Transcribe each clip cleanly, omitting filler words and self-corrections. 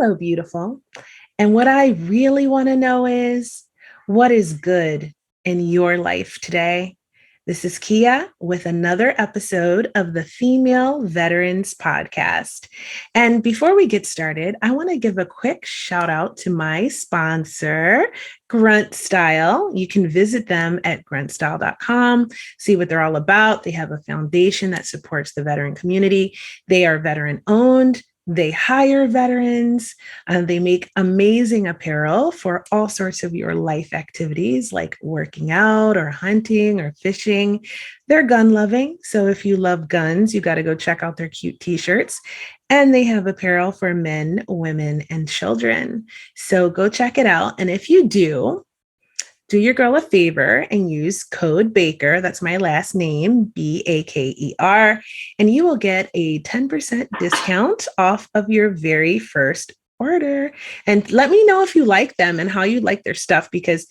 Hello, beautiful. And what I really want to know is what is good in your life today? This is Kia with another episode of the Female Veterans Podcast. And before we get started, I want to give a quick shout out to my sponsor, Grunt Style. You can visit them at gruntstyle.com, see what they're all about. They have a foundation that supports the veteran community. They are veteran owned. They hire veterans, and they make amazing apparel for all sorts of your life activities like working out or hunting or fishing. They're gun loving. So if you love guns, you got to go check out their cute t-shirts. And they have apparel for men, women, and children. So go check it out. And if you do your girl a favor and use code Baker, that's my last name, Baker, and you will get a 10% discount off of your very first order. And let me know if you like them and how you like their stuff, because,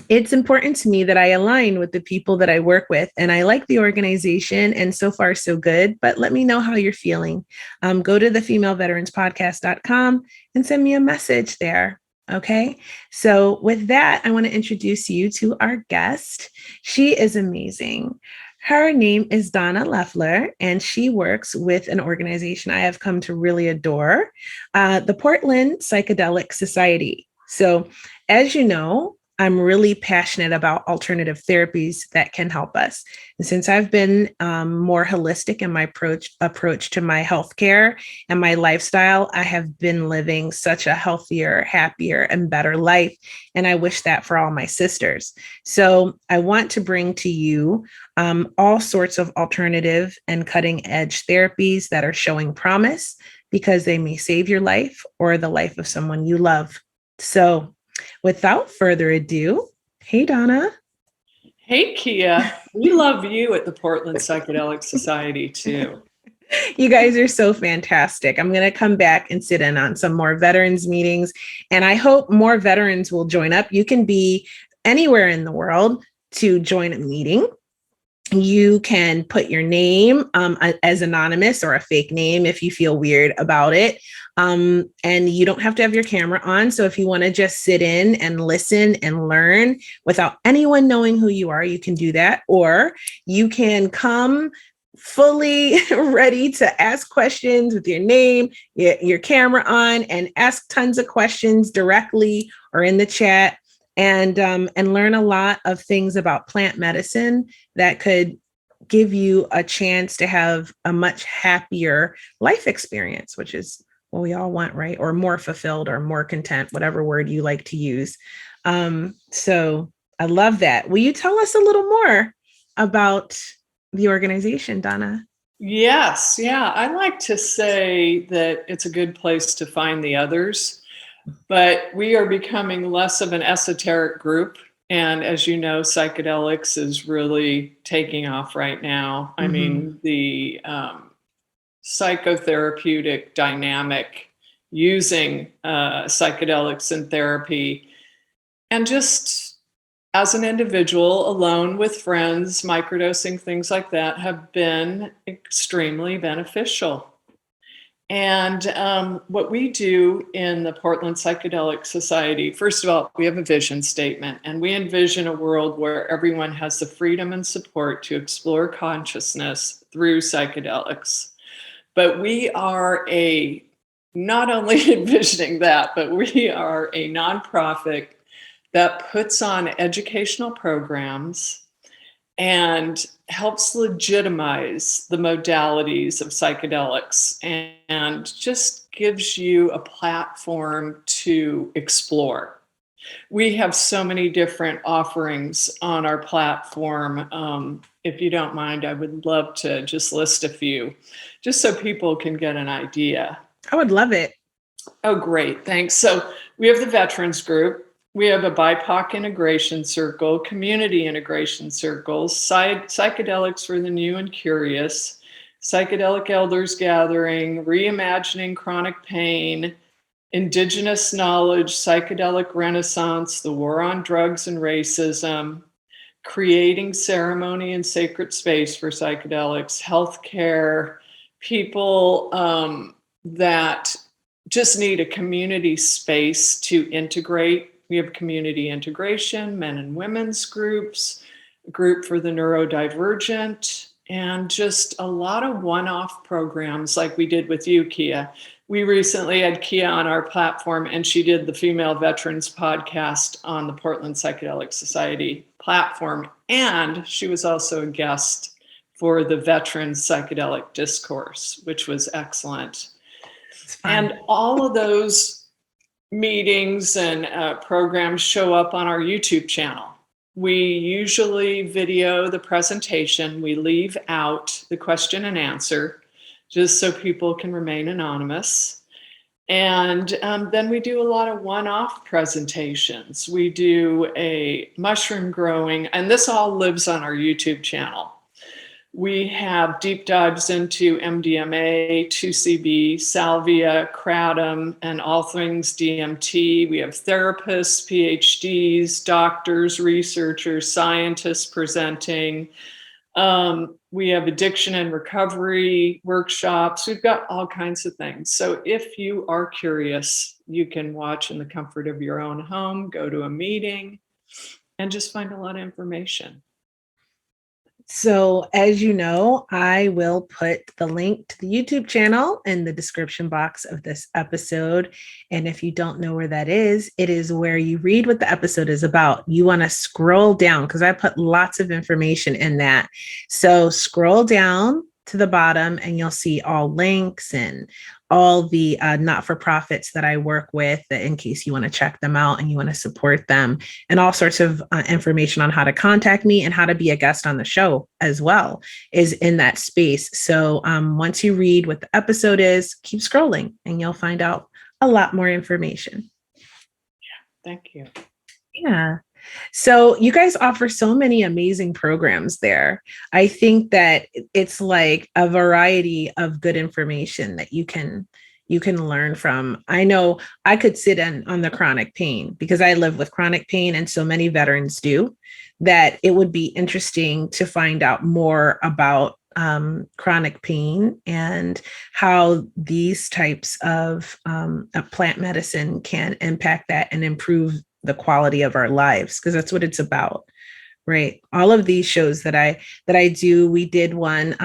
it's important to me that I align with the people that I work with, and I like the organization, and so far so good, but let me know how you're feeling. Go to thefemaleveteranspodcast.com and send me a message there. Okay. So with that, I want to introduce you to our guest. She is amazing. Her name is Donna Leffler, and she works with an organization I have come to really adore, the Pollan Psychedelic Society. So as you know, I'm really passionate about alternative therapies that can help us. And since I've been more holistic in my approach to my healthcare and my lifestyle, I have been living such a healthier, happier, and better life. And I wish that for all my sisters. So I want to bring to you all sorts of alternative and cutting edge therapies that are showing promise, because they may save your life or the life of someone you love. So without further ado, hey, Donna. Hey, Kia. We love you at the Pollan Psychedelic Society, too. You guys are so fantastic. I'm going to come back and sit in on some more veterans meetings, and I hope more veterans will join up. You can be anywhere in the world to join a meeting. You can put your name as anonymous or a fake name if you feel weird about it. And you don't have to have your camera on. So if you want to just sit in and listen and learn without anyone knowing who you are, you can do that. Or you can come fully ready to ask questions with your name, your camera on, and ask tons of questions directly or in the chat. And learn a lot of things about plant medicine that could give you a chance to have a much happier life experience, which is what we all want, right? Or more fulfilled or more content, whatever word you like to use. So I love that. Will you tell us a little more about the organization, Donna? Yes. Yeah. I like to say that it's a good place to find the others. But we are becoming less of an esoteric group. And as you know, psychedelics is really taking off right now. I mean, the psychotherapeutic dynamic using psychedelics in therapy, and just as an individual, alone with friends, microdosing, things like that, have been extremely beneficial. And what we do in the Pollan Psychedelic Society, first of all, we have a vision statement, and we envision a world where everyone has the freedom and support to explore consciousness through psychedelics. But we are not only envisioning that, but we are a nonprofit that puts on educational programs and helps legitimize the modalities of psychedelics, and just gives you a platform to explore. We have so many different offerings on our platform. If you don't mind, I would love to just list a few, just so people can get an idea. I would love it. Oh, great. Thanks. So we have the Veterans Group. We have a BIPOC integration circle, community integration circles, psychedelics for the new and curious, psychedelic elders gathering, reimagining chronic pain, indigenous knowledge, psychedelic renaissance, the war on drugs and racism, creating ceremony and sacred space for psychedelics, healthcare, people that just need a community space to integrate. We have community integration, men and women's groups, a group for the neurodivergent, and just a lot of one-off programs like we did with you, Kia. We recently had Kia on our platform, and she did the Female Veterans podcast on the Portland Psychedelic Society platform. And she was also a guest for the Veterans Psychedelic Discourse, which was excellent. And all of those meetings and programs show up on our YouTube channel. We usually video the presentation. We leave out the question and answer just so people can remain anonymous. And then we do a lot of one-off presentations. We do a mushroom growing, and this all lives on our YouTube channel. We have deep dives into MDMA, 2CB, salvia, kratom, and all things DMT. We have therapists, PhDs, doctors, researchers, scientists presenting. We have addiction and recovery workshops. We've got all kinds of things. So if you are curious, you can watch in the comfort of your own home, go to a meeting, and just find a lot of information. So, as you know, I will put the link to the YouTube channel in the description box of this episode. And if you don't know where that is, it is where you read what the episode is about. You want to scroll down because I put lots of information in that. So scroll down to the bottom and you'll see all links and all the not-for-profits that I work with in case you want to check them out and you want to support them, and all sorts of information on how to contact me and how to be a guest on the show as well is in that space. So once you read what the episode is, keep scrolling and you'll find out a lot more information. Yeah, thank you. Yeah. So you guys offer so many amazing programs there. I think that it's like a variety of good information that you can learn from. I know I could sit on the chronic pain because I live with chronic pain and so many veterans do, that it would be interesting to find out more about chronic pain and how these types of plant medicine can impact that and improve the quality of our lives, because that's what it's about, right? All of these shows that I do, we did one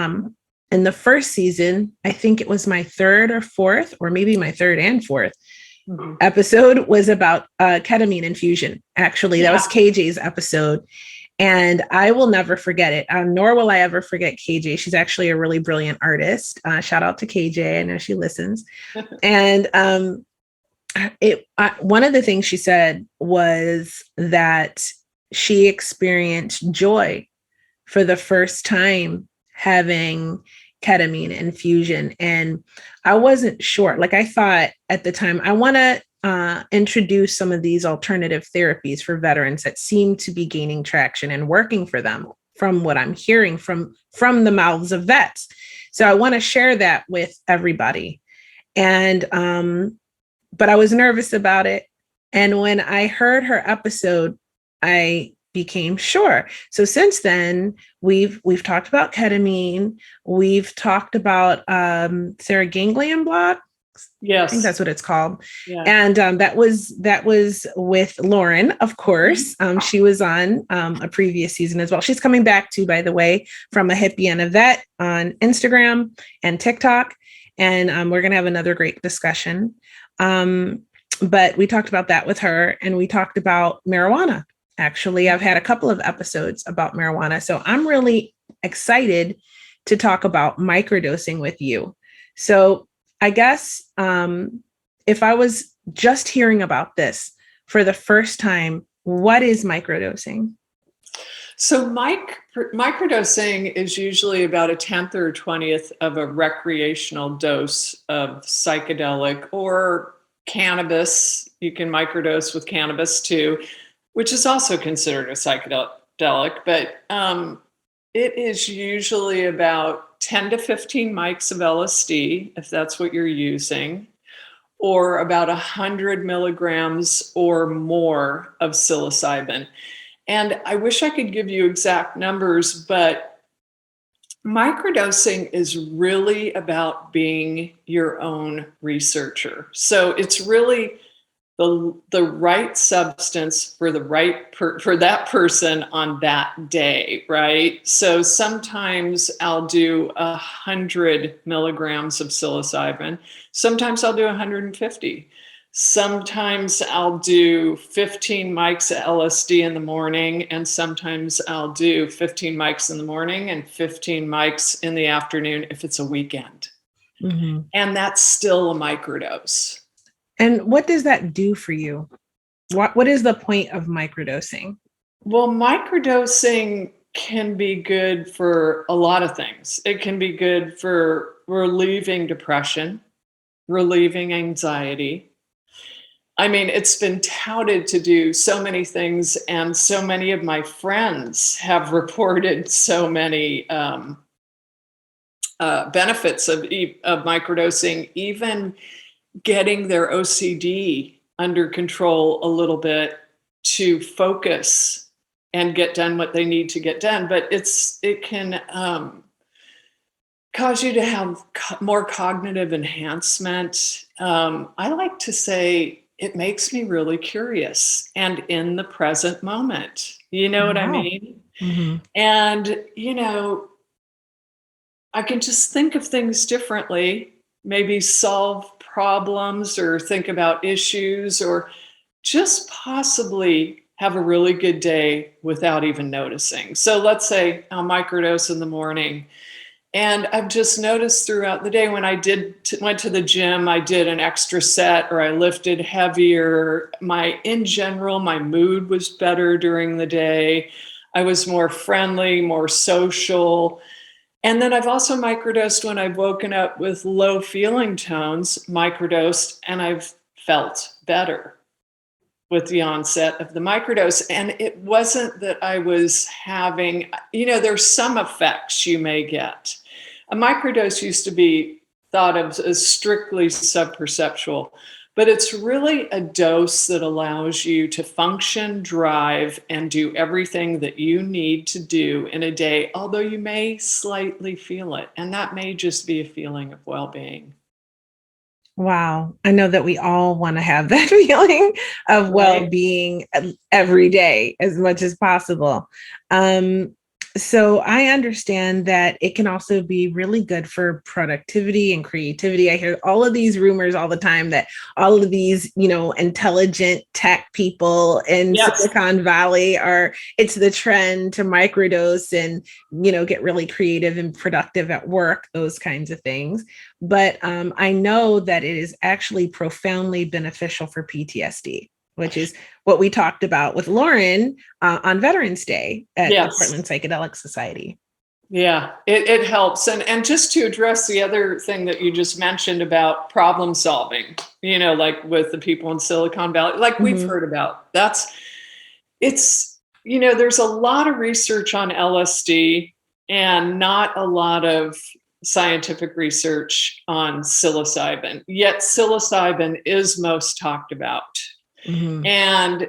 in the first season. I think it was my third or fourth, or maybe my third and fourth episode was about ketamine infusion. Actually, that was KJ's episode. And I will never forget it, nor will I ever forget KJ. She's actually a really brilliant artist. Shout out to KJ. I know she listens. And one of the things she said was that she experienced joy for the first time having ketamine infusion. And I wasn't sure. Like, I thought at the time, I want to introduce some of these alternative therapies for veterans that seem to be gaining traction and working for them, from what I'm hearing from the mouths of vets. So I want to share that with everybody. And but I was nervous about it. And when I heard her episode, I became sure. So since then, we've talked about ketamine. We've talked about ganglion block. Yes, I think that's what it's called. Yeah. And that was with Lauren, of course. She was on a previous season as well. She's coming back too, by the way, from a hippie and a vet on Instagram and TikTok. And we're going to have another great discussion. But we talked about that with her, and we talked about marijuana. Actually, I've had a couple of episodes about marijuana. So I'm really excited to talk about microdosing with you. So I guess if I was just hearing about this for the first time, what is microdosing? So microdosing is usually about a 10th or 20th of a recreational dose of psychedelic or cannabis. You can microdose with cannabis too, which is also considered a psychedelic, but it is usually about 10 to 15 mics of LSD, if that's what you're using, or about 100 milligrams or more of psilocybin. And I wish I could give you exact numbers, but Microdosing is really about being your own researcher. So it's really the right substance for the for that person on that day, right? So sometimes I'll do 100 milligrams of psilocybin. Sometimes I'll do 150. Sometimes I'll do 15 mics of LSD in the morning, and sometimes I'll do 15 mics in the morning and 15 mics in the afternoon if it's a weekend. Mm-hmm. And that's still a microdose. And what does that do for you? What is the point of microdosing? Well, microdosing can be good for a lot of things. It can be good for relieving depression, relieving anxiety. I mean, it's been touted to do so many things, and so many of my friends have reported so many benefits of microdosing, even getting their OCD under control a little bit to focus and get done what they need to get done. But it can cause you to have more cognitive enhancement. I like to say it makes me really curious and in the present moment. You know what I Wow. mean? Mm-hmm. And, I can just think of things differently, maybe solve problems or think about issues or just possibly have a really good day without even noticing. So let's say I'll microdose in the morning. And I've just noticed throughout the day when I went to the gym, I did an extra set or I lifted heavier. In general, my mood was better during the day. I was more friendly, more social. And then I've also microdosed when I've woken up with low feeling tones, microdosed, and I've felt better with the onset of the microdose. And it wasn't that I was having, there's some effects you may get. A microdose used to be thought of as strictly subperceptual, but it's really a dose that allows you to function, drive, and do everything that you need to do in a day, although you may slightly feel it. And that may just be a feeling of well-being. Wow. I know that we all want to have that feeling of Right. well-being every day as much as possible. So I understand that it can also be really good for productivity and creativity. I hear all of these rumors all the time that all of these, intelligent tech people in Yes. Silicon Valley it's the trend to microdose and, get really creative and productive at work, those kinds of things. But I know that it is actually profoundly beneficial for PTSD, which is what we talked about with Lauren on Veterans Day at the Yes. Portland Psychedelic Society. Yeah, it helps. And just to address the other thing that you just mentioned about problem solving, like with the people in Silicon Valley, like we've heard about, there's a lot of research on LSD and not a lot of scientific research on psilocybin, yet psilocybin is most talked about. Mm-hmm. And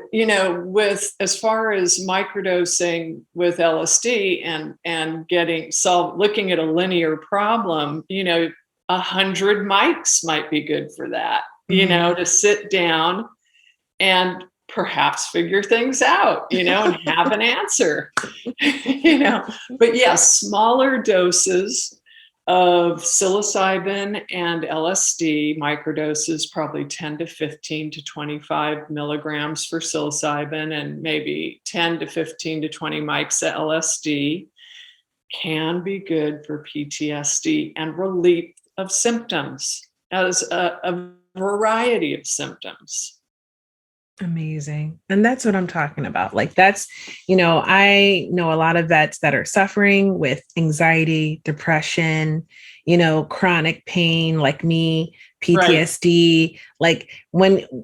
with as far as microdosing with LSD and looking at a linear problem, 100 mics might be good for that. To sit down and perhaps figure things out, and have an answer. But yes, smaller doses of psilocybin and LSD microdoses, probably 10 to 15 to 25 milligrams for psilocybin and maybe 10 to 15 to 20 mics of LSD, can be good for PTSD and relief of symptoms, as a variety of symptoms. Amazing. And that's what I'm talking about. Like I know a lot of vets that are suffering with anxiety, depression, chronic pain like me, PTSD, right. Like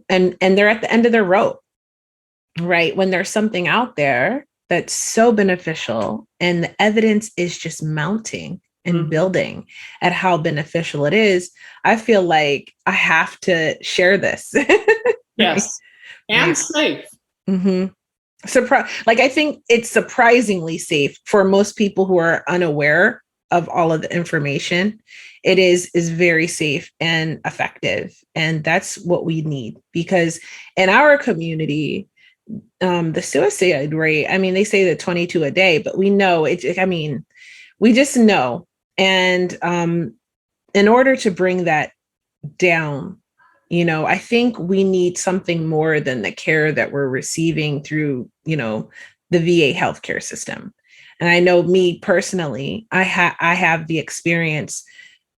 and they're at the end of their rope, right? When there's something out there that's so beneficial and the evidence is just mounting and building at how beneficial it is, I feel like I have to share this. Yes. And safe. Mm-hmm. I think it's surprisingly safe for most people who are unaware of all of the information, it is very safe and effective. And that's what we need, because in our community, the suicide rate, I mean, they say that 22 a day, but we know I mean, we just know. And in order to bring that down, I think we need something more than the care that we're receiving through, the VA healthcare system. And I know me personally, I have the experience,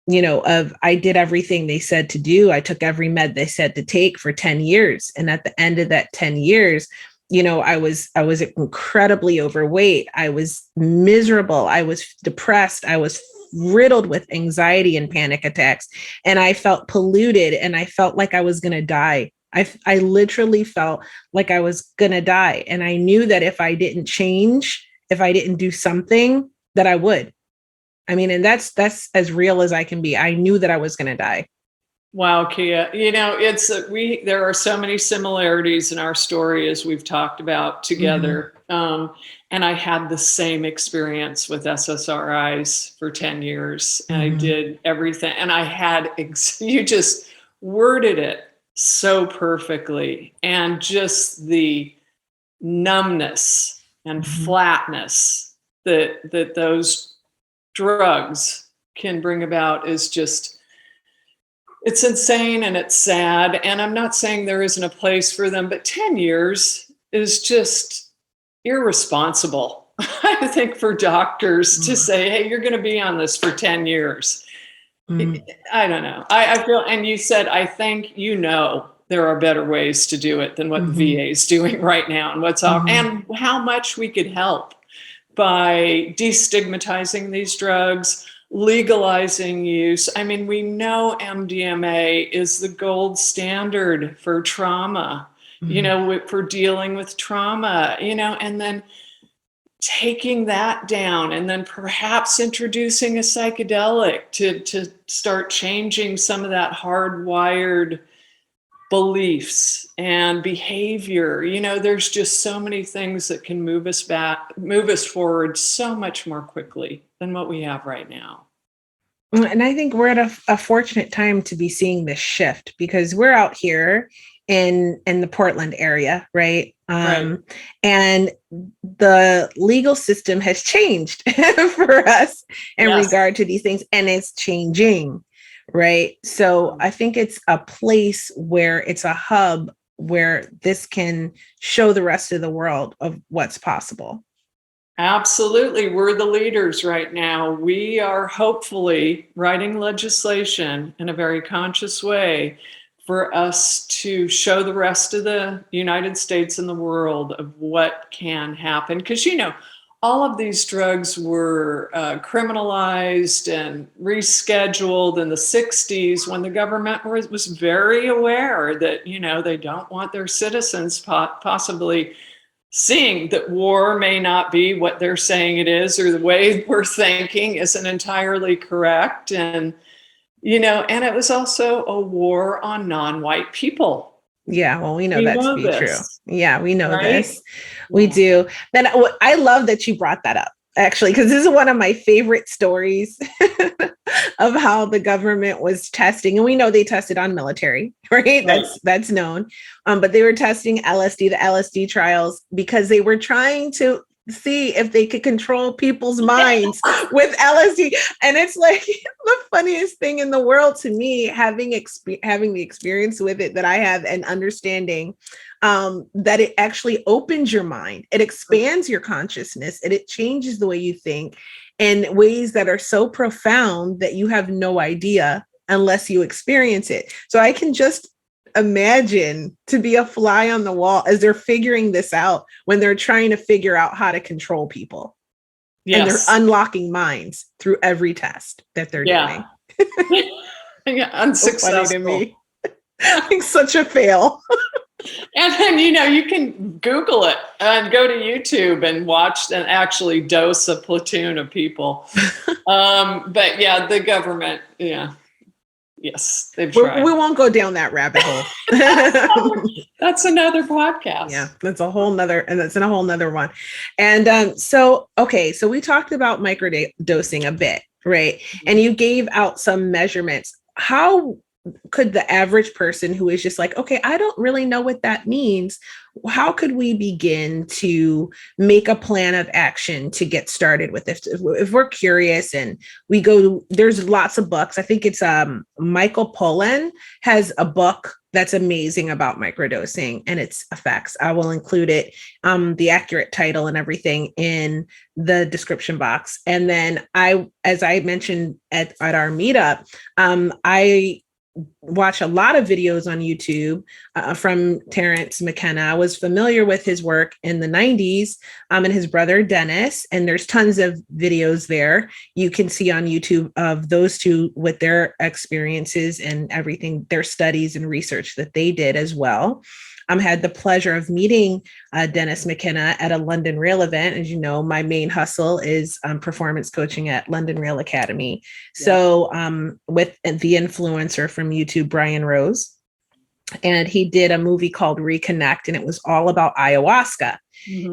of I did everything they said to do. I took every med they said to take for 10 years. And at the end of that 10 years, I was incredibly overweight. I was miserable. I was depressed. I was riddled with anxiety and panic attacks. And I felt polluted, and I felt like I was going to die. I literally felt like I was going to die. And I knew that if I didn't change, if I didn't do something, that I would. I mean, and that's as real as I can be. I knew that I was going to die. Wow, Kia. There are so many similarities in our story, as we've talked about together. Mm-hmm. And I had the same experience with SSRIs for 10 years. And I did everything. And I had, you just worded it so perfectly. And just the numbness and flatness that those drugs can bring about is just, it's insane and it's sad. And I'm not saying there isn't a place for them, but 10 years is just irresponsible, I think, for doctors to say, hey, you're going to be on this for 10 years. I don't know. I feel, and you said, I think, there are better ways to do it than what the VA is doing right now, and and how much we could help by destigmatizing these drugs, legalizing use. I mean, we know MDMA is the gold standard for trauma, for dealing with trauma, and then taking that down, and then perhaps introducing a psychedelic to start changing some of that hardwired beliefs and behavior. There's just so many things that can move us forward so much more quickly than what we have right now. And I think we're at a fortunate time to be seeing this shift, because we're out here in the Portland area, right? Right. And the legal system has changed for us in regard to these things, and it's changing. Right. So I think it's a place where it's a hub where this can show the rest of the world of what's possible. Absolutely. We're the leaders right now. We are hopefully writing legislation in a very conscious way for us to show the rest of the United States and the world of what can happen. Because, all of these drugs were criminalized and rescheduled in the 60s, when the government was very aware that, they don't want their citizens possibly seeing that war may not be what they're saying it is, or the way we're thinking isn't entirely correct. And, and it was also a war on non-white people. Yeah, well, we know that to be true. Yeah, we know this. We Yeah. do. Then I love that you brought that up, actually, because this is one of my favorite stories of how the government was testing. And we know they tested on military, right? That's known. But they were testing LSD, the LSD trials, because they were trying to see if they could control people's minds with LSD. And it's like the funniest thing in the world to me, having the experience with it that I have, and understanding that it actually opens your mind. It expands your consciousness, and it changes the way you think in ways that are so profound that you have no idea unless you experience it. So I can just imagine to be a fly on the wall as they're figuring this out, when they're trying to figure out how to control people. Yes. And they're unlocking minds through every test that they're doing. Yeah, unsuccessful. So funny to me. Like such a fail. And then, you can Google it and go to YouTube and watch and actually dose a platoon of people. But yeah, the government, yes, they've tried. We won't go down that rabbit hole. That's another podcast. Yeah, that's a whole nother one. And so we talked about microdosing a bit, Right. And you gave out some measurements. How could the average person who is just like, okay, I don't really know what that means, how could we begin to make a plan of action to get started with this? If we're curious and we go, there's lots of books. I think it's Michael Pollan has a book that's amazing about microdosing and its effects. I will include it, the accurate title and everything in the description box. And then as I mentioned at our meetup, I watch a lot of videos on YouTube from Terrence McKenna. I was familiar with his work in the 90s, and his brother Dennis, and there's tons of videos there you can see on YouTube of those two with their experiences and everything, their studies and research that they did as well. Had the pleasure of meeting Dennis McKenna at a London Rail event. As you know, my main hustle is performance coaching at London Rail Academy. Yeah. So with the influencer from YouTube, Brian Rose, and he did a movie called Reconnect, and it was all about ayahuasca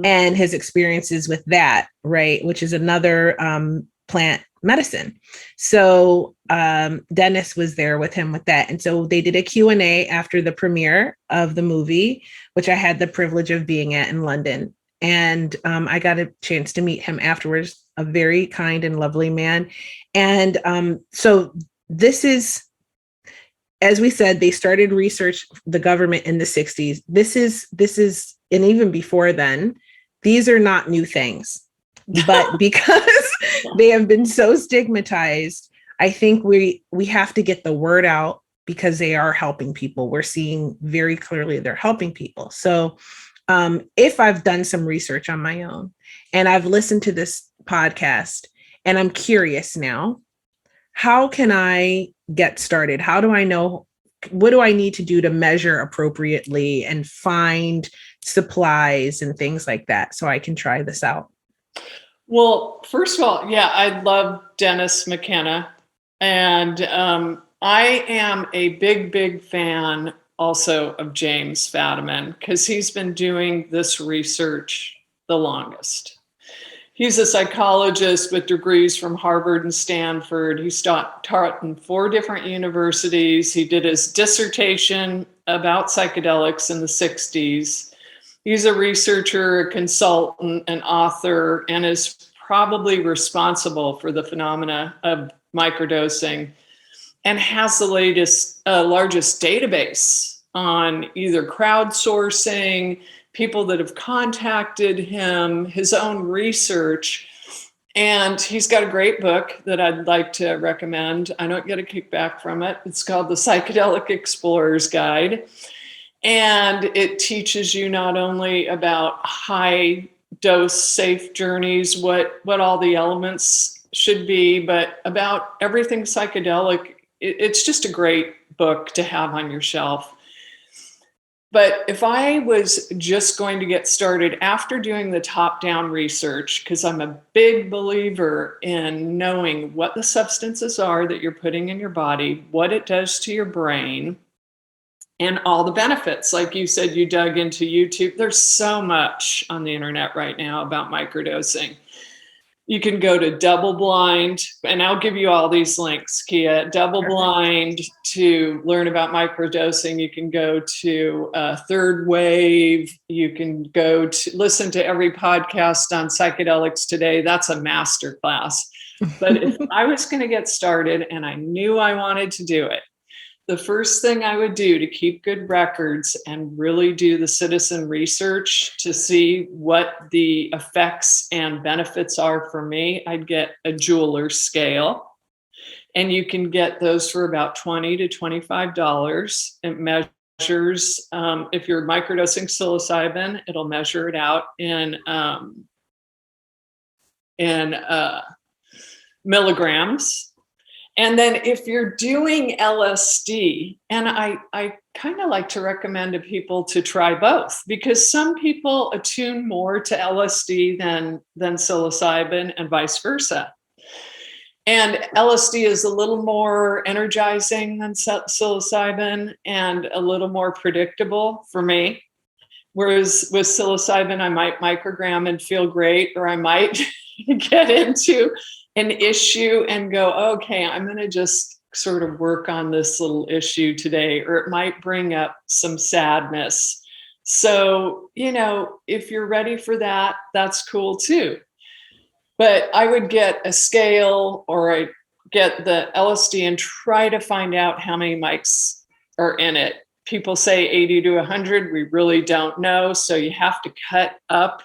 and his experiences with that, right? Which is another plant medicine. So Dennis was there with him with that. And so they did a Q&A after the premiere of the movie, which I had the privilege of being at in London. And I got a chance to meet him afterwards, a very kind and lovely man. And so this is, as we said, they started research, the government in the 60s. This is, and even before then, these are not new things. But because they have been so stigmatized, I think we have to get the word out because they are helping people. We're seeing very clearly they're helping people. So if I've done some research on my own and I've listened to this podcast and I'm curious now, how can I get started? How do I know? What do I need to do to measure appropriately and find supplies and things like that so I can try this out? Well, first of all, yeah, I love Dennis McKenna. And I am a big fan also of James Fadiman because he's been doing this research the longest. He's a psychologist with degrees from Harvard and Stanford. He's taught in 4 different universities. He did his dissertation about psychedelics in the 60s. He's a researcher, a consultant, an author, and is probably responsible for the phenomena of microdosing and has the largest database on either crowdsourcing, people that have contacted him, his own research. And he's got a great book that I'd like to recommend. I don't get a kickback from it. It's called The Psychedelic Explorer's Guide. And it teaches you not only about high dose safe journeys, what all the elements should be, but about everything psychedelic. It's just a great book to have on your shelf. But if I was just going to get started after doing the top-down research, because I'm a big believer in knowing what the substances are that you're putting in your body, what it does to your brain, and all the benefits. Like you said, you dug into YouTube. There's so much on the internet right now about microdosing. You can go to Double Blind, and I'll give you all these links, Kia. Double Blind to learn about microdosing. You can go to Third Wave. You can go to listen to every podcast on psychedelics today. That's a masterclass. But if I was going to get started and I knew I wanted to do it, the first thing I would do to keep good records and really do the citizen research to see what the effects and benefits are for me, I'd get a jeweler's scale. And you can get those for about $20 to $25. It measures, if you're microdosing psilocybin, it'll measure it out in milligrams. And then if you're doing LSD, and I kind of like to recommend to people to try both, because some people attune more to LSD than psilocybin and vice versa. And LSD is a little more energizing than psilocybin and a little more predictable for me. Whereas with psilocybin, I might microgram and feel great, or I might get into an issue and go, okay, I'm going to just sort of work on this little issue today, or it might bring up some sadness. So, if you're ready for that, that's cool too. But I would get a scale, or I get the LSD and try to find out how many mics are in it. People say 80 to 100. We really don't know. So you have to cut up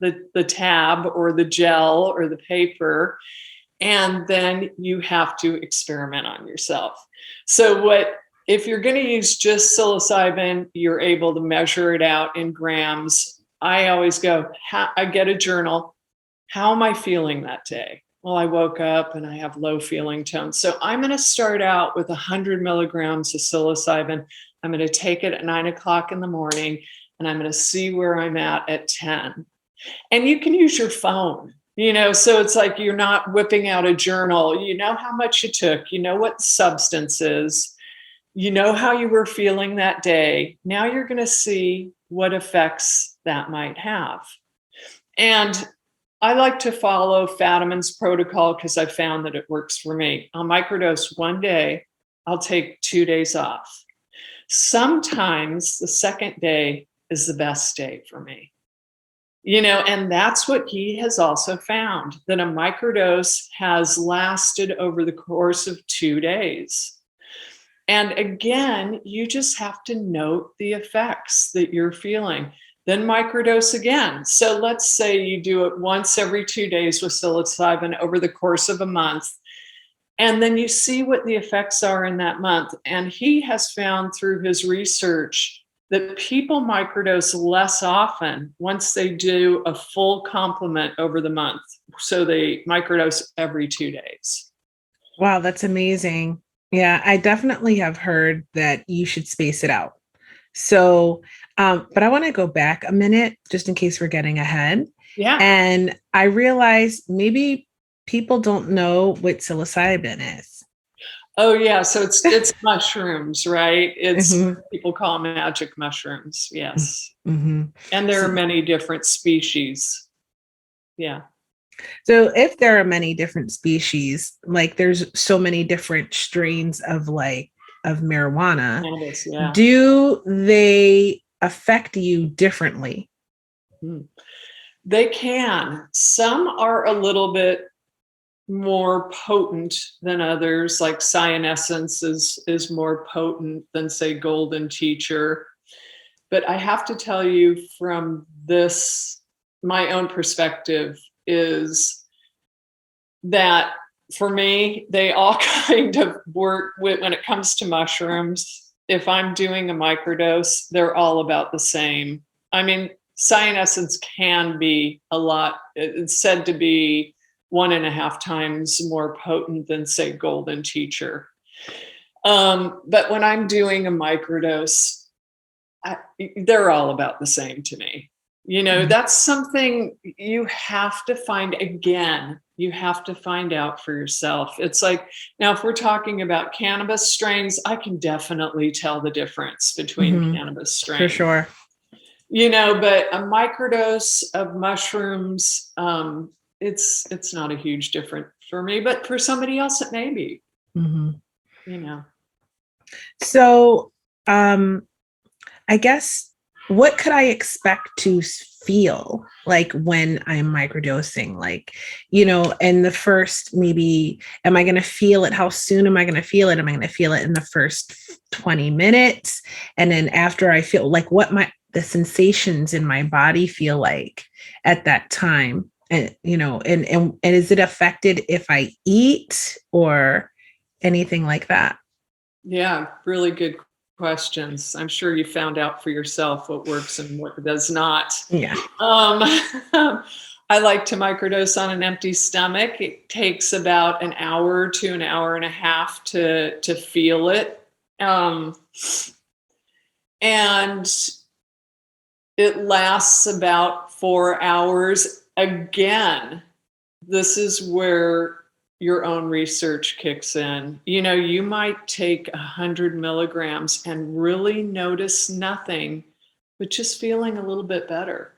the tab or the gel or the paper, and then you have to experiment on yourself. So if you're going to use just psilocybin, you're able to measure it out in grams. I always go, I get a journal. How am I feeling that day? Well, I woke up and I have low feeling tones. So I'm going to start out with 100 milligrams of psilocybin. I'm going to take it at 9 o'clock in the morning, and I'm going to see where I'm at 10. And you can use your phone, so it's like you're not whipping out a journal. You know how much you took, you know what substance is, you know how you were feeling that day. Now you're going to see what effects that might have. And I like to follow Fadiman's protocol because I found that it works for me. I'll microdose one day, I'll take 2 days off. Sometimes the second day is the best day for me. And that's what he has also found, that a microdose has lasted over the course of 2 days. And again, you just have to note the effects that you're feeling. Then microdose again. So let's say you do it once every 2 days with psilocybin over the course of a month. And then you see what the effects are in that month. And he has found through his research that people microdose less often once they do a full complement over the month. So they microdose every 2 days. Wow, that's amazing. Yeah, I definitely have heard that you should space it out. So, but I want to go back a minute just in case we're getting ahead. Yeah. And I realized maybe people don't know what psilocybin is. Oh yeah, so it's mushrooms, right? It's Mhm. people call magic mushrooms. Yes. Mm-hmm. And there are many different species. Yeah. So if there are many different species, like there's so many different strains of marijuana, Cannabis, yeah. do they affect you differently? They can. Some are a little bit more potent than others, like cyanescence is more potent than, say, golden teacher. But I have to tell you from this, my own perspective is that for me, they all kind of work when it comes to mushrooms. If I'm doing a microdose, they're all about the same. I mean, cyanescence can be a lot, it's said to be 1.5 times more potent than, say, golden teacher. But when I'm doing a microdose, they're all about the same to me. That's something you have to find again. You have to find out for yourself. It's like, now, if we're talking about cannabis strains, I can definitely tell the difference between cannabis strains. For sure. But a microdose of mushrooms, it's not a huge difference for me, but for somebody else, it may be. So, I guess, what could I expect to feel like when I'm microdosing? Like, in the first, maybe, am I going to feel it? How soon am I going to feel it? Am I going to feel it in the first 20 minutes? And then after I feel like the sensations in my body feel like at that time? And, and is it affected if I eat or anything like that? Yeah, really good questions. I'm sure you found out for yourself what works and what does not. Yeah. I like to microdose on an empty stomach. It takes about an hour to an hour and a half to feel it. And it lasts about 4 hours. Again, this is where your own research kicks in. You might take 100 milligrams and really notice nothing, but just feeling a little bit better.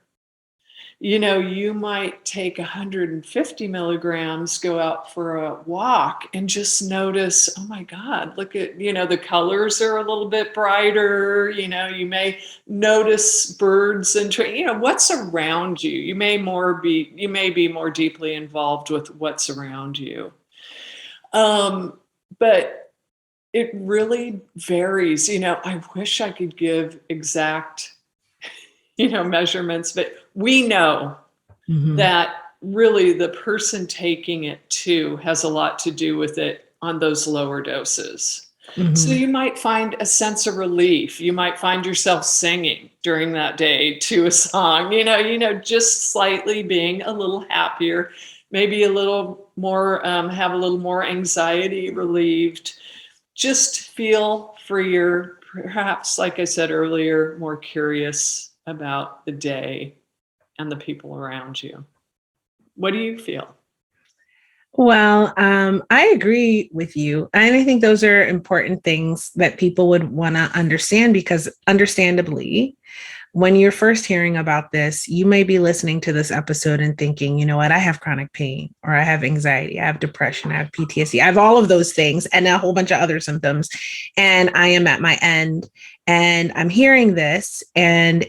You might take 150 milligrams, go out for a walk, and just notice, oh my God, look at, the colors are a little bit brighter. You may notice birds and what's around you. You may be more deeply involved with what's around you. But it really varies. I wish I could give exact measurements, but we know that really the person taking it too has a lot to do with it on those lower doses. So you might find a sense of relief. You might find yourself singing during that day to a song, just slightly being a little happier, maybe a little more, have a little more anxiety relieved, just feel freer, perhaps, like I said earlier, more curious about the day and the people around you. What do you feel? Well, I agree with you. And I think those are important things that people would want to understand, because understandably, when you're first hearing about this, you may be listening to this episode and thinking, you know what, I have chronic pain, or I have anxiety, I have depression, I have PTSD, I have all of those things and a whole bunch of other symptoms. And I am at my end, and I'm hearing this, and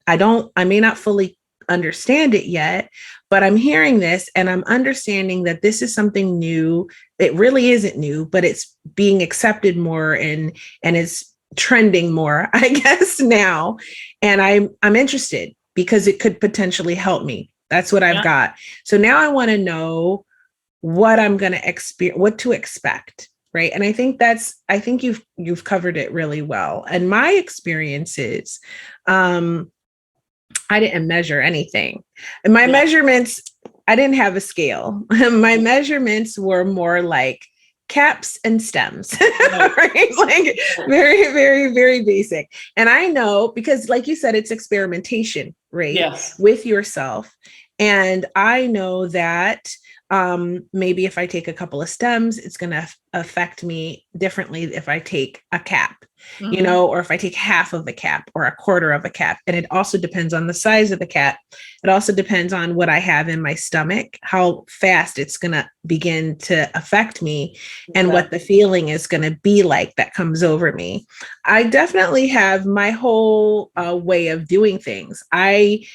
I may not fully understand it yet, but I'm hearing this and I'm understanding that this is something new. It really isn't new, but it's being accepted more, and it's trending more, I guess, now. And I'm interested because it could potentially help me. That's what I've got. So now I want to know what I'm going to experience, what to expect. Right. And I think you've covered it really well. And my experiences, I didn't measure anything. And my measurements, I didn't have a scale. My measurements were more like caps and stems, right? Like very, very, very basic. And I know, because like you said, it's experimentation, right? Yes. With yourself. And I know that maybe if I take a couple of stems, it's going to affect me differently if I take a cap, or if I take half of a cap or a quarter of a cap. And it also depends on the size of the cap. It also depends on what I have in my stomach, how fast it's going to begin to affect me, and what the feeling is going to be like that comes over me. I definitely have my whole way of doing things. I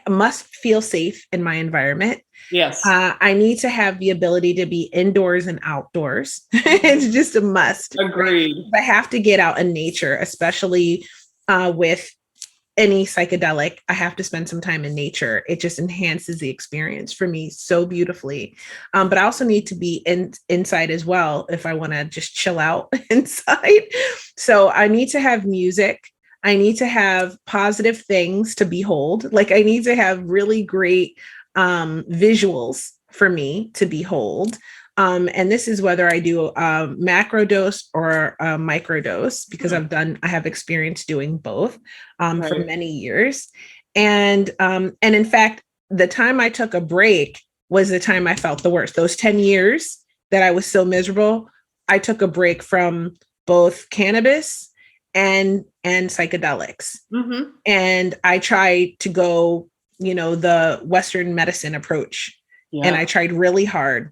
must feel safe in my environment. Yes. I need to have the ability to be indoors and outdoors. It's just a must. Agreed. Right? I have to get out in nature, especially with any psychedelic. I have to spend some time in nature. It just enhances the experience for me so beautifully. But I also need to be inside as well if I want to just chill out inside. So I need to have music. I need to have positive things to behold. Like I need to have really great visuals for me to behold. And this is whether I do a macro dose or a microdose, because I have experience doing both for many years. And in fact, the time I took a break was the time I felt the worst. Those 10 years that I was so miserable, I took a break from both cannabis and psychedelics. And I tried to go, the Western medicine approach. And I tried really hard.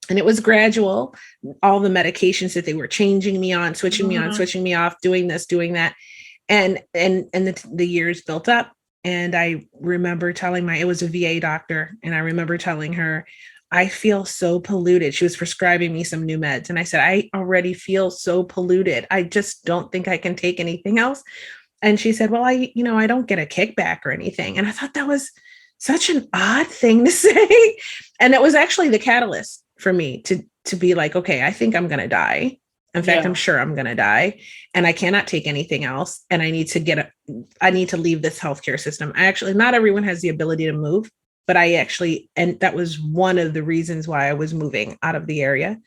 And it was gradual. All the medications that they were changing me on, switching me on, switching me off, doing this, doing that. And the years built up. And I remember it was a VA doctor. And I remember telling her, I feel so polluted. She was prescribing me some new meds. And I said, I already feel so polluted. I just don't think I can take anything else. And she said, well, I don't get a kickback or anything. And I thought that was such an odd thing to say. And it was actually the catalyst for me to be like, okay, I think I'm going to die. In fact, I'm sure I'm going to die, and I cannot take anything else. And I need to leave this healthcare system. Not everyone has the ability to move, but and that was one of the reasons why I was moving out of the area.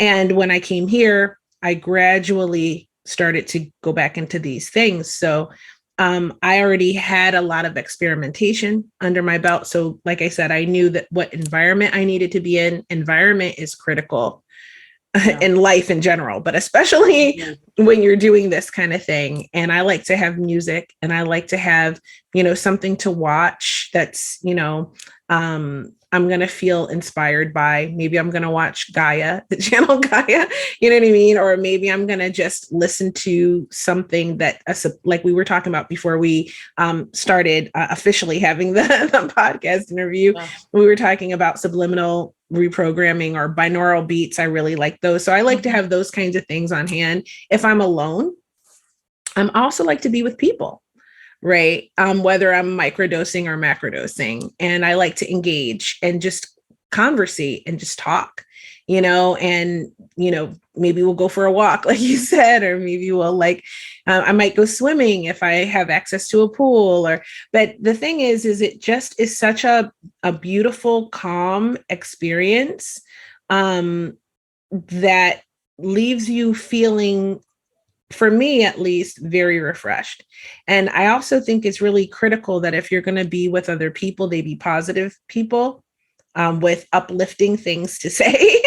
And when I came here, I gradually started to go back into these things. So I already had a lot of experimentation under my belt. So like I said, I knew that what environment I needed to be in. Environment is critical in life in general, but especially when you're doing this kind of thing. And I like to have music, and I like to have something to watch that's, I'm going to feel inspired by. Maybe I'm going to watch Gaia, the channel Gaia, you know what I mean? Or maybe I'm going to just listen to something that, like we were talking about before we started officially having the podcast interview. We were talking about subliminal reprogramming or binaural beats. I really like those. So I like to have those kinds of things on hand if I'm alone. I'm also like to be with people, right? Whether I'm microdosing or macrodosing. And I like to engage and just conversate and just talk, and, maybe we'll go for a walk, like you said, or maybe we'll I might go swimming if I have access to a pool but the thing is it just is such a beautiful, calm experience that leaves you feeling, for me at least, very refreshed. And I also think it's really critical that if you're going to be with other people, they be positive people with uplifting things to say,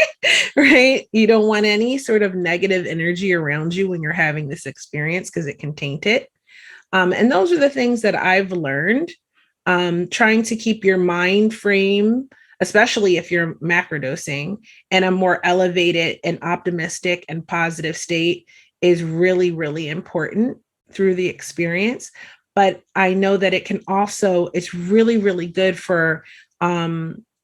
right? You don't want any sort of negative energy around you when you're having this experience because it can taint it. And those are the things that I've learned, trying to keep your mind frame, especially if you're macrodosing, in a more elevated and optimistic and positive state is really, really important through the experience. But I know that it can also, it's really, really good for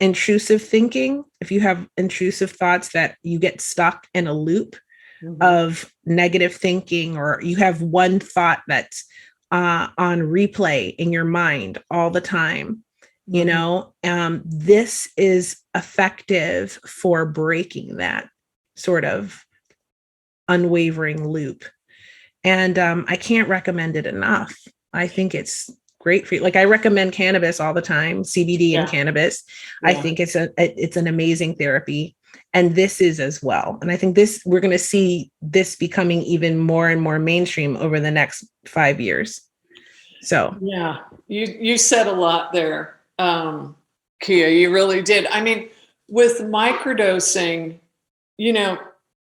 intrusive thinking. If you have intrusive thoughts that you get stuck in a loop of negative thinking, or you have one thought that's on replay in your mind all the time, this is effective for breaking that sort of unwavering loop. And I can't recommend it enough. I think it's great for you. Like, I recommend cannabis all the time, CBD and cannabis. I think it's an amazing therapy. And this is as well. And I think we're going to see this becoming even more and more mainstream over the next 5 years. So yeah, you said a lot there, Kia. You really did. I mean, with microdosing,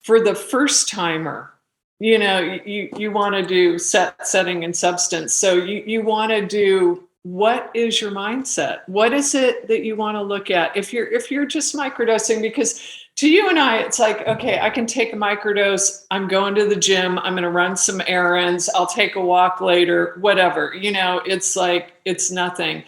for the first timer, you want to do setting, and substance. So you want to do, what is your mindset? What is it that you want to look at if you're just microdosing? Because to you and I, it's like, okay, I can take a microdose. I'm going to the gym. I'm going to run some errands. I'll take a walk later, whatever. It's like, it's nothing.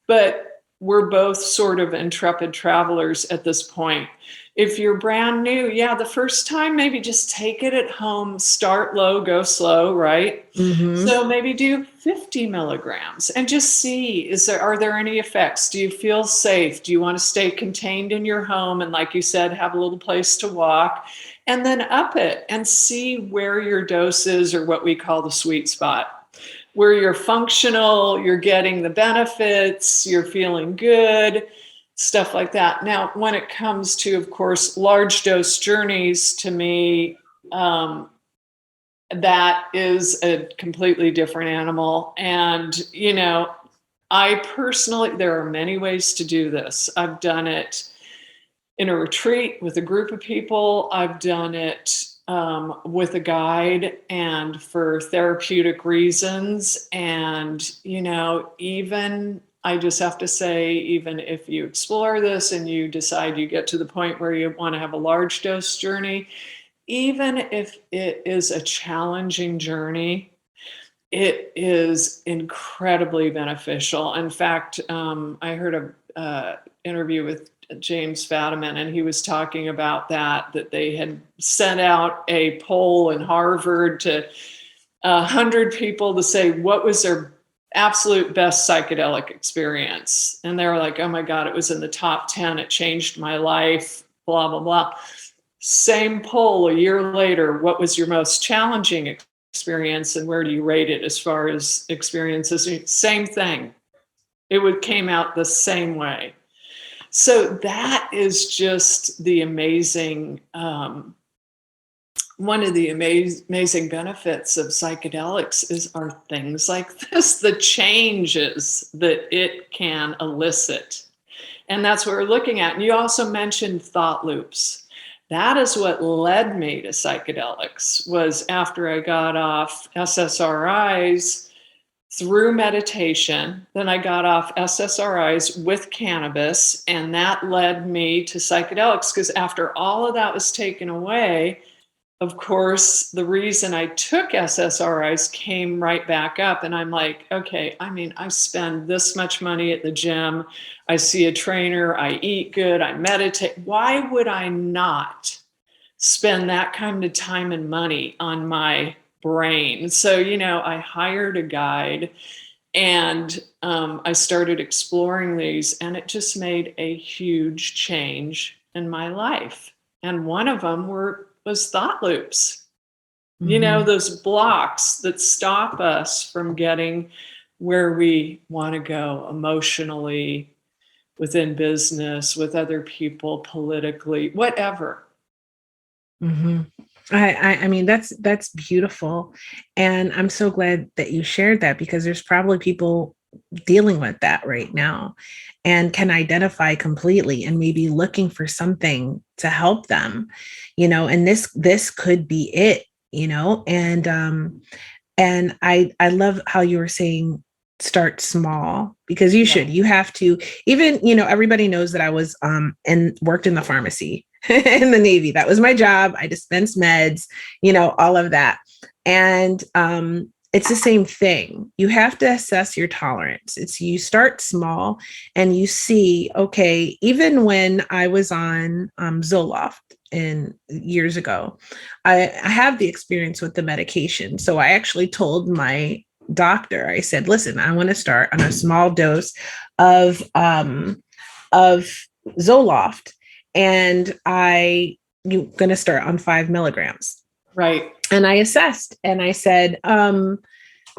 But we're both sort of intrepid travelers at this point. If you're brand new, the first time, maybe just take it at home, start low, go slow, right? So maybe do 50 milligrams and just see, are there any effects? Do you feel safe? Do you want to stay contained in your home? And like you said, have a little place to walk, and then up it and see where your dose is, or what we call the sweet spot, where you're functional, you're getting the benefits, you're feeling good. Stuff like that. Now, when it comes to, of course, large dose journeys, to me, that is a completely different animal. And, I personally, there are many ways to do this. I've done it in a retreat with a group of people. I've done it with a guide and for therapeutic reasons. And, even, I just have to say, even if you explore this and you decide you get to the point where you want to have a large dose journey, even if it is a challenging journey, it is incredibly beneficial. In fact, I heard an interview with James Fadiman, and he was talking about that they had sent out a poll in Harvard to 100 people to say what was their absolute best psychedelic experience. And they were like, oh my God, it was in the top 10. It changed my life, blah, blah, blah. Same poll a year later, what was your most challenging experience, and where do you rate it as far as experiences? Same thing. It came out the same way. So that is just the amazing, one of the amazing benefits of psychedelics are things like this, the changes that it can elicit. And that's what we're looking at. And you also mentioned thought loops. That is what led me to psychedelics, was after I got off SSRIs, through meditation. Then I got off SSRIs with cannabis, and that led me to psychedelics, because after all of that was taken away, of course, the reason I took SSRIs came right back up. And I'm like, okay, I mean, I spend this much money at the gym. I see a trainer. I eat good. I meditate. Why would I not spend that kind of time and money on my brain? So, I hired a guide, and I started exploring these, and it just made a huge change in my life. And one of them was thought loops, those blocks that stop us from getting where we want to go emotionally, within business, with other people, politically, whatever. Mm-hmm. I mean, that's beautiful. And I'm so glad that you shared that, because there's probably people dealing with that right now and can identify completely and maybe looking for something to help them, and this could be it, and I love how you were saying start small, because you have to, even, everybody knows that I was and worked in the pharmacy in the Navy. That was my job. I dispensed meds, all of that. And it's the same thing. You have to assess your tolerance. It's you start small and you see, okay, even when I was on Zoloft years ago, I have the experience with the medication. So I actually told my doctor, I said, listen, I want to start on a small dose of Zoloft, and you're going to start on 5 milligrams. Right. And I assessed and I said,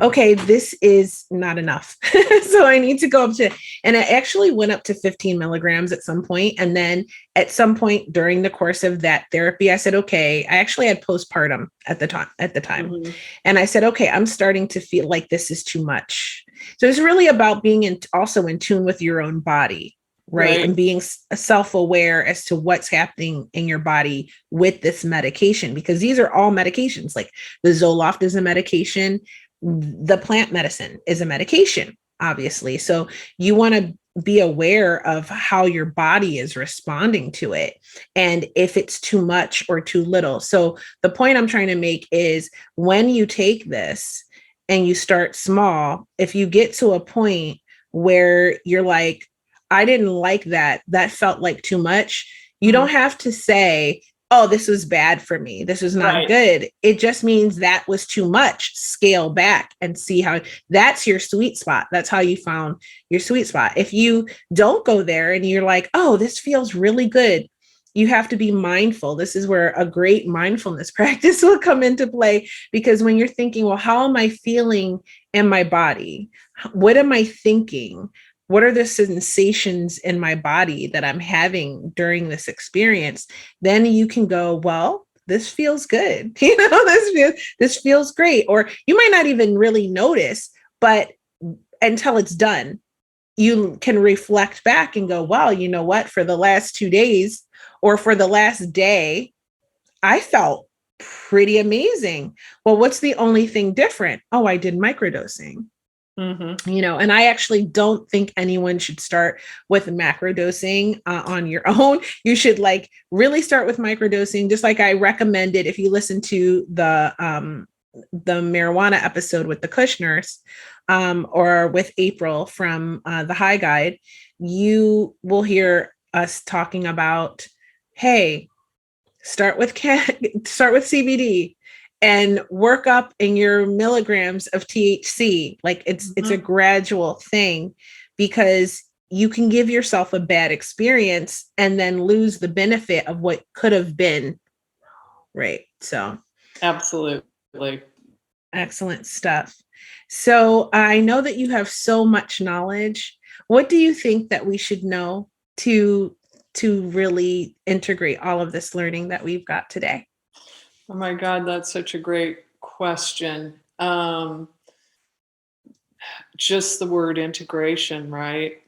okay, this is not enough. So I need to go up to, and I actually went up to 15 milligrams at some point. And then at some point during the course of that therapy, I said, okay, I actually had postpartum at the time. Mm-hmm. And I said, okay, I'm starting to feel like this is too much. So it's really about being also in tune with your own body. Right. And being self-aware as to what's happening in your body with this medication, because these are all medications. Like the Zoloft is a medication. The plant medicine is a medication, obviously. So you want to be aware of how your body is responding to it and if it's too much or too little. So the point I'm trying to make is, when you take this and you start small, if you get to a point where you're like, I didn't like that felt like too much, you don't have to say, oh, this was bad for me, this was not good. It just means that was too much. Scale back and see how that's your sweet spot. That's how you found your sweet spot. If you don't go there and you're like, oh, this feels really good, you have to be mindful. This is where a great mindfulness practice will come into play, because when you're thinking, well, how am I feeling in my body? What am I thinking? What are the sensations in my body that I'm having during this experience? Then you can go, well, this feels good. This feels great. Or you might not even really notice, but until it's done, you can reflect back and go, well, you know what? For the last 2 days or for the last day, I felt pretty amazing. Well, what's the only thing different? Oh, I did microdosing. Mm-hmm. And I actually don't think anyone should start with macrodosing on your own. You should really start with microdosing, just like I recommended. If you listen to the marijuana episode with the Kushners, or with April from the High Guide, you will hear us talking about, hey, start with CBD and work up in your milligrams of THC. Like it's a gradual thing, because you can give yourself a bad experience and then lose the benefit of what could have been. Right. So absolutely. Excellent stuff. So I know that you have so much knowledge. What do you think that we should know to really integrate all of this learning that we've got today? Oh my God, that's such a great question. Just the word integration, right?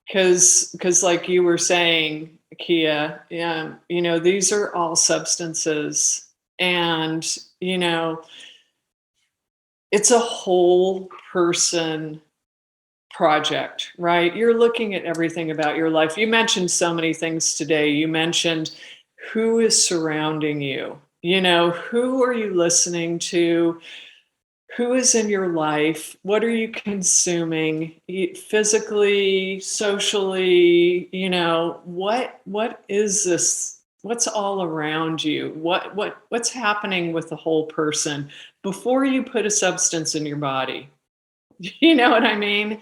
Because like you were saying, Kia, these are all substances, and it's a whole person project, right? You're looking at everything about your life. You mentioned so many things today. You mentioned who is surrounding you. Who are you listening to? Who is in your life? What are you consuming physically, socially? What is this? What's all around you? What's happening with the whole person before you put a substance in your body? You know what I mean?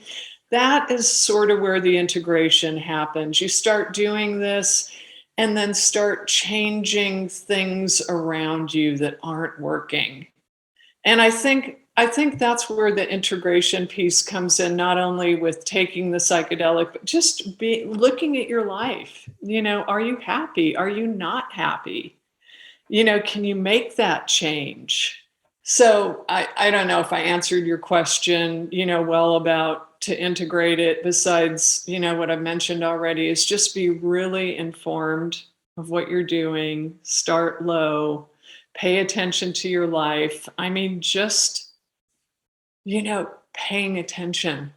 That is sort of where the integration happens. You start doing this and then start changing things around you that aren't working. And I think that's where the integration piece comes in, not only with taking the psychedelic, but just looking at your life. Are you happy? Are you not happy? Can you make that change? So I don't know if I answered your question, well about to integrate it. Besides, what I mentioned already is just be really informed of what you're doing, start low, pay attention to your life. I mean, just, paying attention,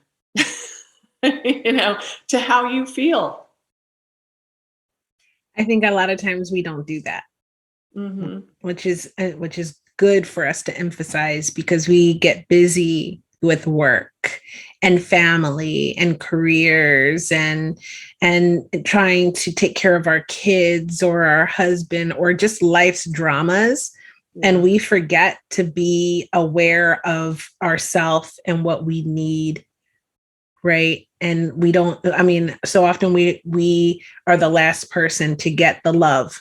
to how you feel. I think a lot of times we don't do that, Mm-hmm. which is good for us to emphasize because we get busy with work and family and careers and trying to take care of our kids or our husband or just life's dramas. And we forget to be aware of ourself and what we need, right? And we don't, I mean, so often we are the last person to get the love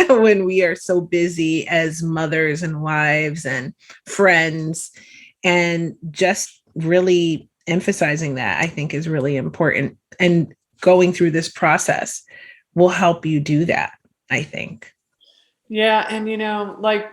when we are so busy as mothers and wives and friends. And just really emphasizing that, I think, is really important. And going through this process will help you do that, I think. Yeah, and like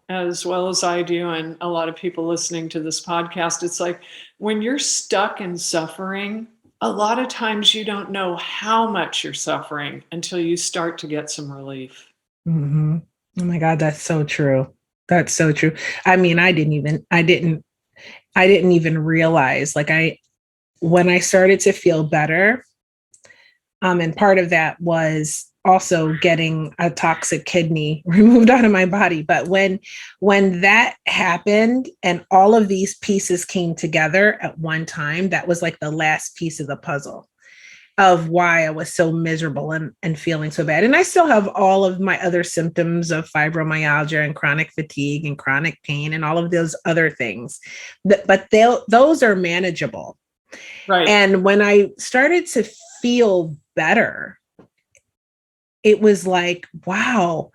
as well as I do, and a lot of people listening to this podcast, it's like when you're stuck in suffering, a lot of times you don't know how much you're suffering until you start to get some relief. Mm-hmm. Oh my God, that's so true. That's so true. I mean, I didn't even realize, like, when I started to feel better, and part of that was also getting a toxic kidney removed out of my body. But when that happened and all of these pieces came together at one time, that was like the last piece of the puzzle of why I was so miserable and feeling so bad. And I still have all of my other symptoms of fibromyalgia and chronic fatigue and chronic pain and all of those other things. But those are manageable. Right. And when I started to feel better, it was like, wow,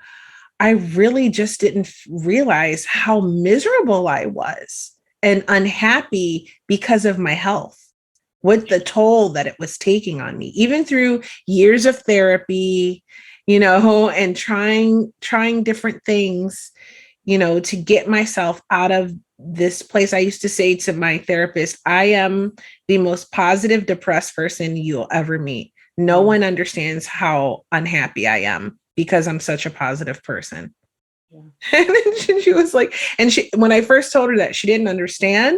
I really just didn't realize how miserable I was and unhappy because of my health, with the toll that it was taking on me, even through years of therapy, and trying different things, to get myself out of this place. I used to say to my therapist, I am the most positive, depressed person you'll ever meet. No one understands how unhappy I am because I'm such a positive person. Yeah. And then she was like, when I first told her that, she didn't understand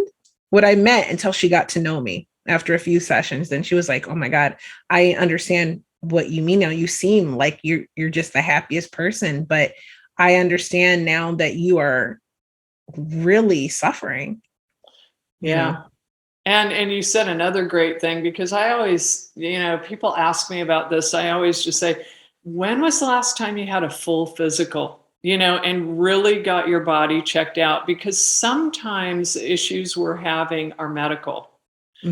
what I meant until she got to know me after a few sessions. Then she was like, oh my God, I understand what you mean now. You seem like you're just the happiest person, but I understand now that you are really suffering. Yeah. And you said another great thing, because I always, people ask me about this. I always just say, when was the last time you had a full physical, and really got your body checked out? Because sometimes the issues we're having are medical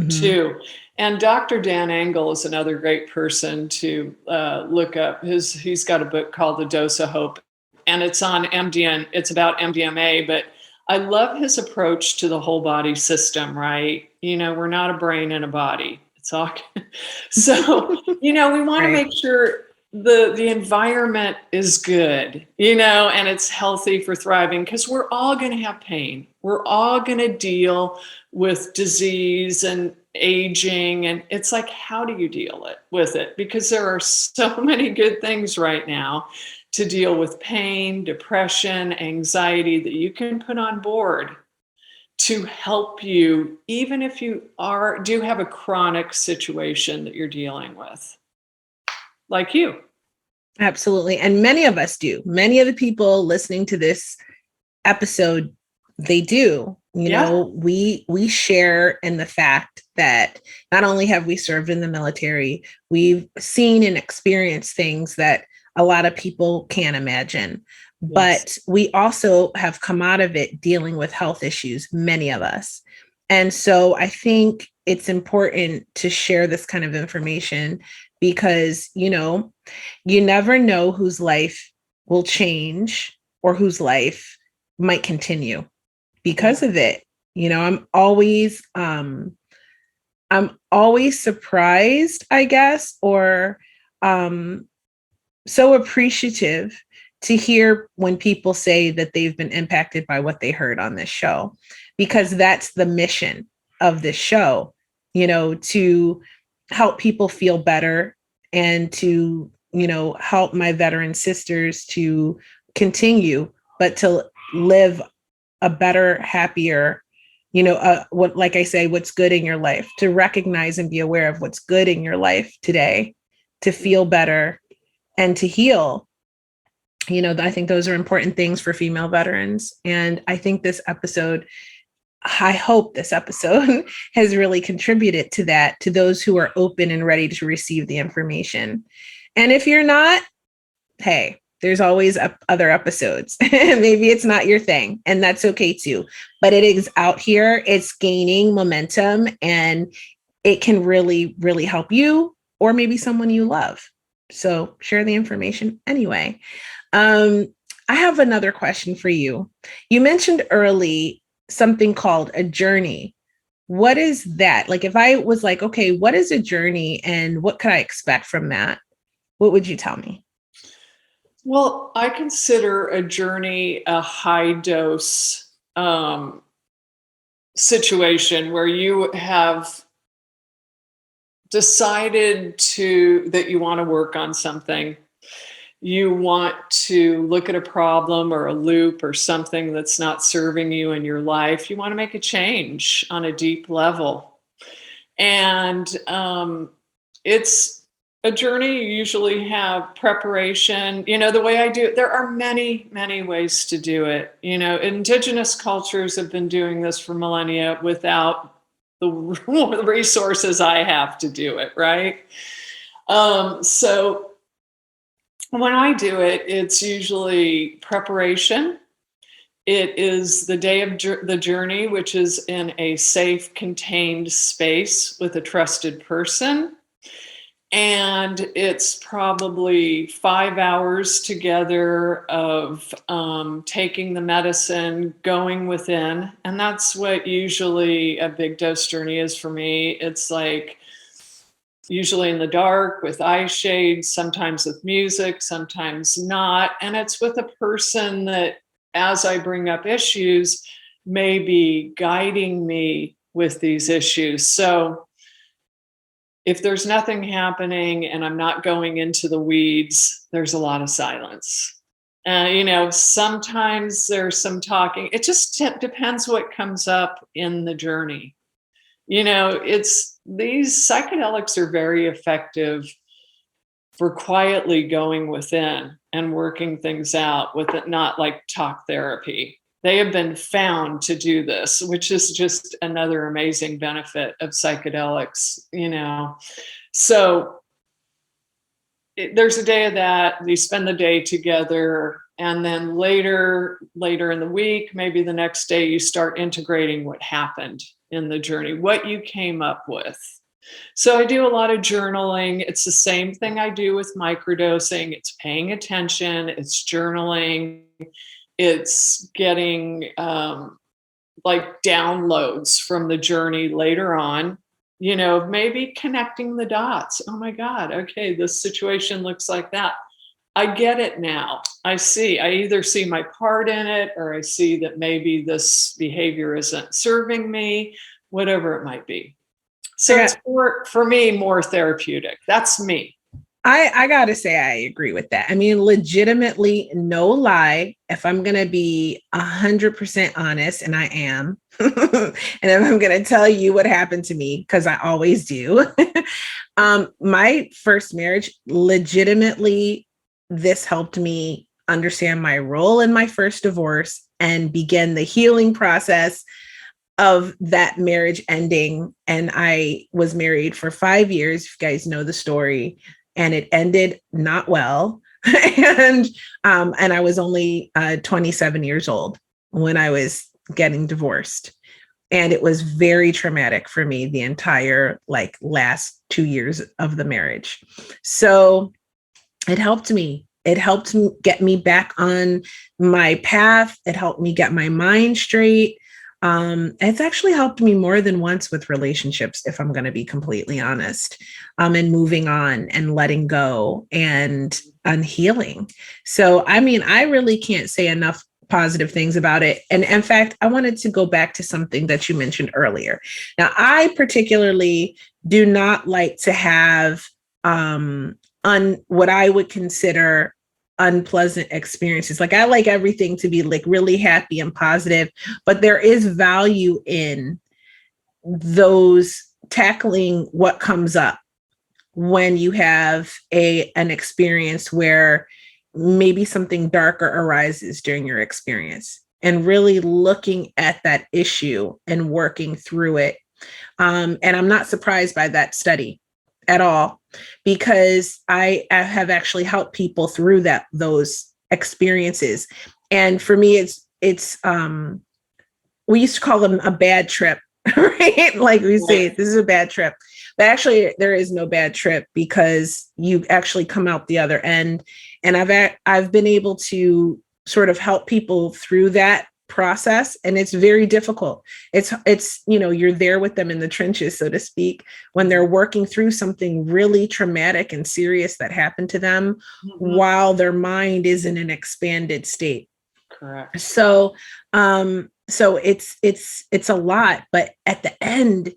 too. And Dr. Dan Engle is another great person to look up. He's got a book called The Dose of Hope, and it's on MDN. It's about MDMA, but I love his approach to the whole body system, right? We're not a brain and a body. It's all so, we want to make sure the environment is good, and it's healthy for thriving, because we're all going to have pain. We're all going to deal with disease and aging. And it's like, how do you deal with it? Because there are so many good things right now to deal with pain, depression, anxiety that you can put on board. to help you, even if you do have a chronic situation that you're dealing with, like you. Absolutely. And many of us do. Many of the people listening to this episode, they do. You Yeah. know, we share in the fact that not only have we served in the military, we've seen and experienced things that a lot of people can't imagine. But we also have come out of it dealing with health issues, many of us. And so I think it's important to share this kind of information because, you know, you never know whose life will change or whose life might continue because of it. You know, I'm always surprised, I guess, or so appreciative to hear when people say that they've been impacted by what they heard on this show, because that's the mission of this show, you know, to help people feel better and to, you know, help my veteran sisters to continue, but to live a better, happier, you know, what, like I say, what's good in your life, to recognize and be aware of what's good in your life today, to feel better and to heal. You know, I think those are important things for female veterans. And I think I hope this episode has really contributed to that, to those who are open and ready to receive the information. And if you're not, hey, there's always other episodes. Maybe it's not your thing, and that's okay too. But it is out here, it's gaining momentum, and it can really, really help you or maybe someone you love. So share the information anyway. I have another question for you. You mentioned early something called a journey. What is that? Like, if I was like, okay, what is a journey and what could I expect from that? What would you tell me? Well, I consider a journey a high dose situation where you have decided that you want to work on something. You want to look at a problem or a loop or something that's not serving you in your life. You want to make a change on a deep level. And it's a journey. You usually have preparation. You know, the way I do it, there are many, many ways to do it. You know, indigenous cultures have been doing this for millennia without the resources I have to do it, right? So when I do it, it's usually preparation. It is the day of the journey, which is in a safe, contained space with a trusted person. And it's probably 5 hours together of taking the medicine, going within. And that's what usually a big dose journey is for me. It's like usually in the dark with eye shades, sometimes with music, sometimes not. And it's with a person that, as I bring up issues, may be guiding me with these issues. So if there's nothing happening and I'm not going into the weeds, there's a lot of silence. You know, sometimes there's some talking. It just depends what comes up in the journey. You know, these psychedelics are very effective for quietly going within and working things out with it, not like talk therapy. They have been found to do this, which is just another amazing benefit of psychedelics, you know. So there's a day of that. We spend the day together. And then later in the week, maybe the next day, you start integrating what happened in the journey, what you came up with. So I do a lot of journaling. It's the same thing I do with microdosing. It's paying attention, it's journaling, it's getting like downloads from the journey later on, you know, maybe connecting the dots. Oh my God, okay, this situation looks like that. I get it now. I either see my part in it, or I see that maybe this behavior isn't serving me, whatever it might be. So it's for me more therapeutic. That's me. I gotta say I agree with that. I mean, legitimately, no lie. If I'm gonna be 100% honest, and I am, and if I'm gonna tell you what happened to me, because I always do, my first marriage, legitimately, this helped me understand my role in my first divorce and begin the healing process of that marriage ending. And I was married for 5 years, if you guys know the story, and it ended not well. and and I was only 27 years old when I was getting divorced. And it was very traumatic for me the entire like last 2 years of the marriage. So it helped me. It helped me get me back on my path. It helped me get my mind straight. It's actually helped me more than once with relationships, if I'm going to be completely honest, and moving on and letting go and healing. So, I mean, I really can't say enough positive things about it. And in fact, I wanted to go back to something that you mentioned earlier. Now, I particularly do not like to have what I would consider unpleasant experiences. Like I like everything to be like really happy and positive, but there is value in those tackling what comes up when you have an experience where maybe something darker arises during your experience, and really looking at that issue and working through it. And I'm not surprised by that study at all, because I have actually helped people through those experiences. And for me, it's we used to call them a bad trip, right? Like we say, this is a bad trip. But actually, there is no bad trip, because you actually come out the other end. And I've been able to sort of help people through that process, and it's very difficult. It's you're there with them in the trenches, so to speak, when they're working through something really traumatic and serious that happened to them, while their mind is in an expanded state. Correct. So it's a lot, but at the end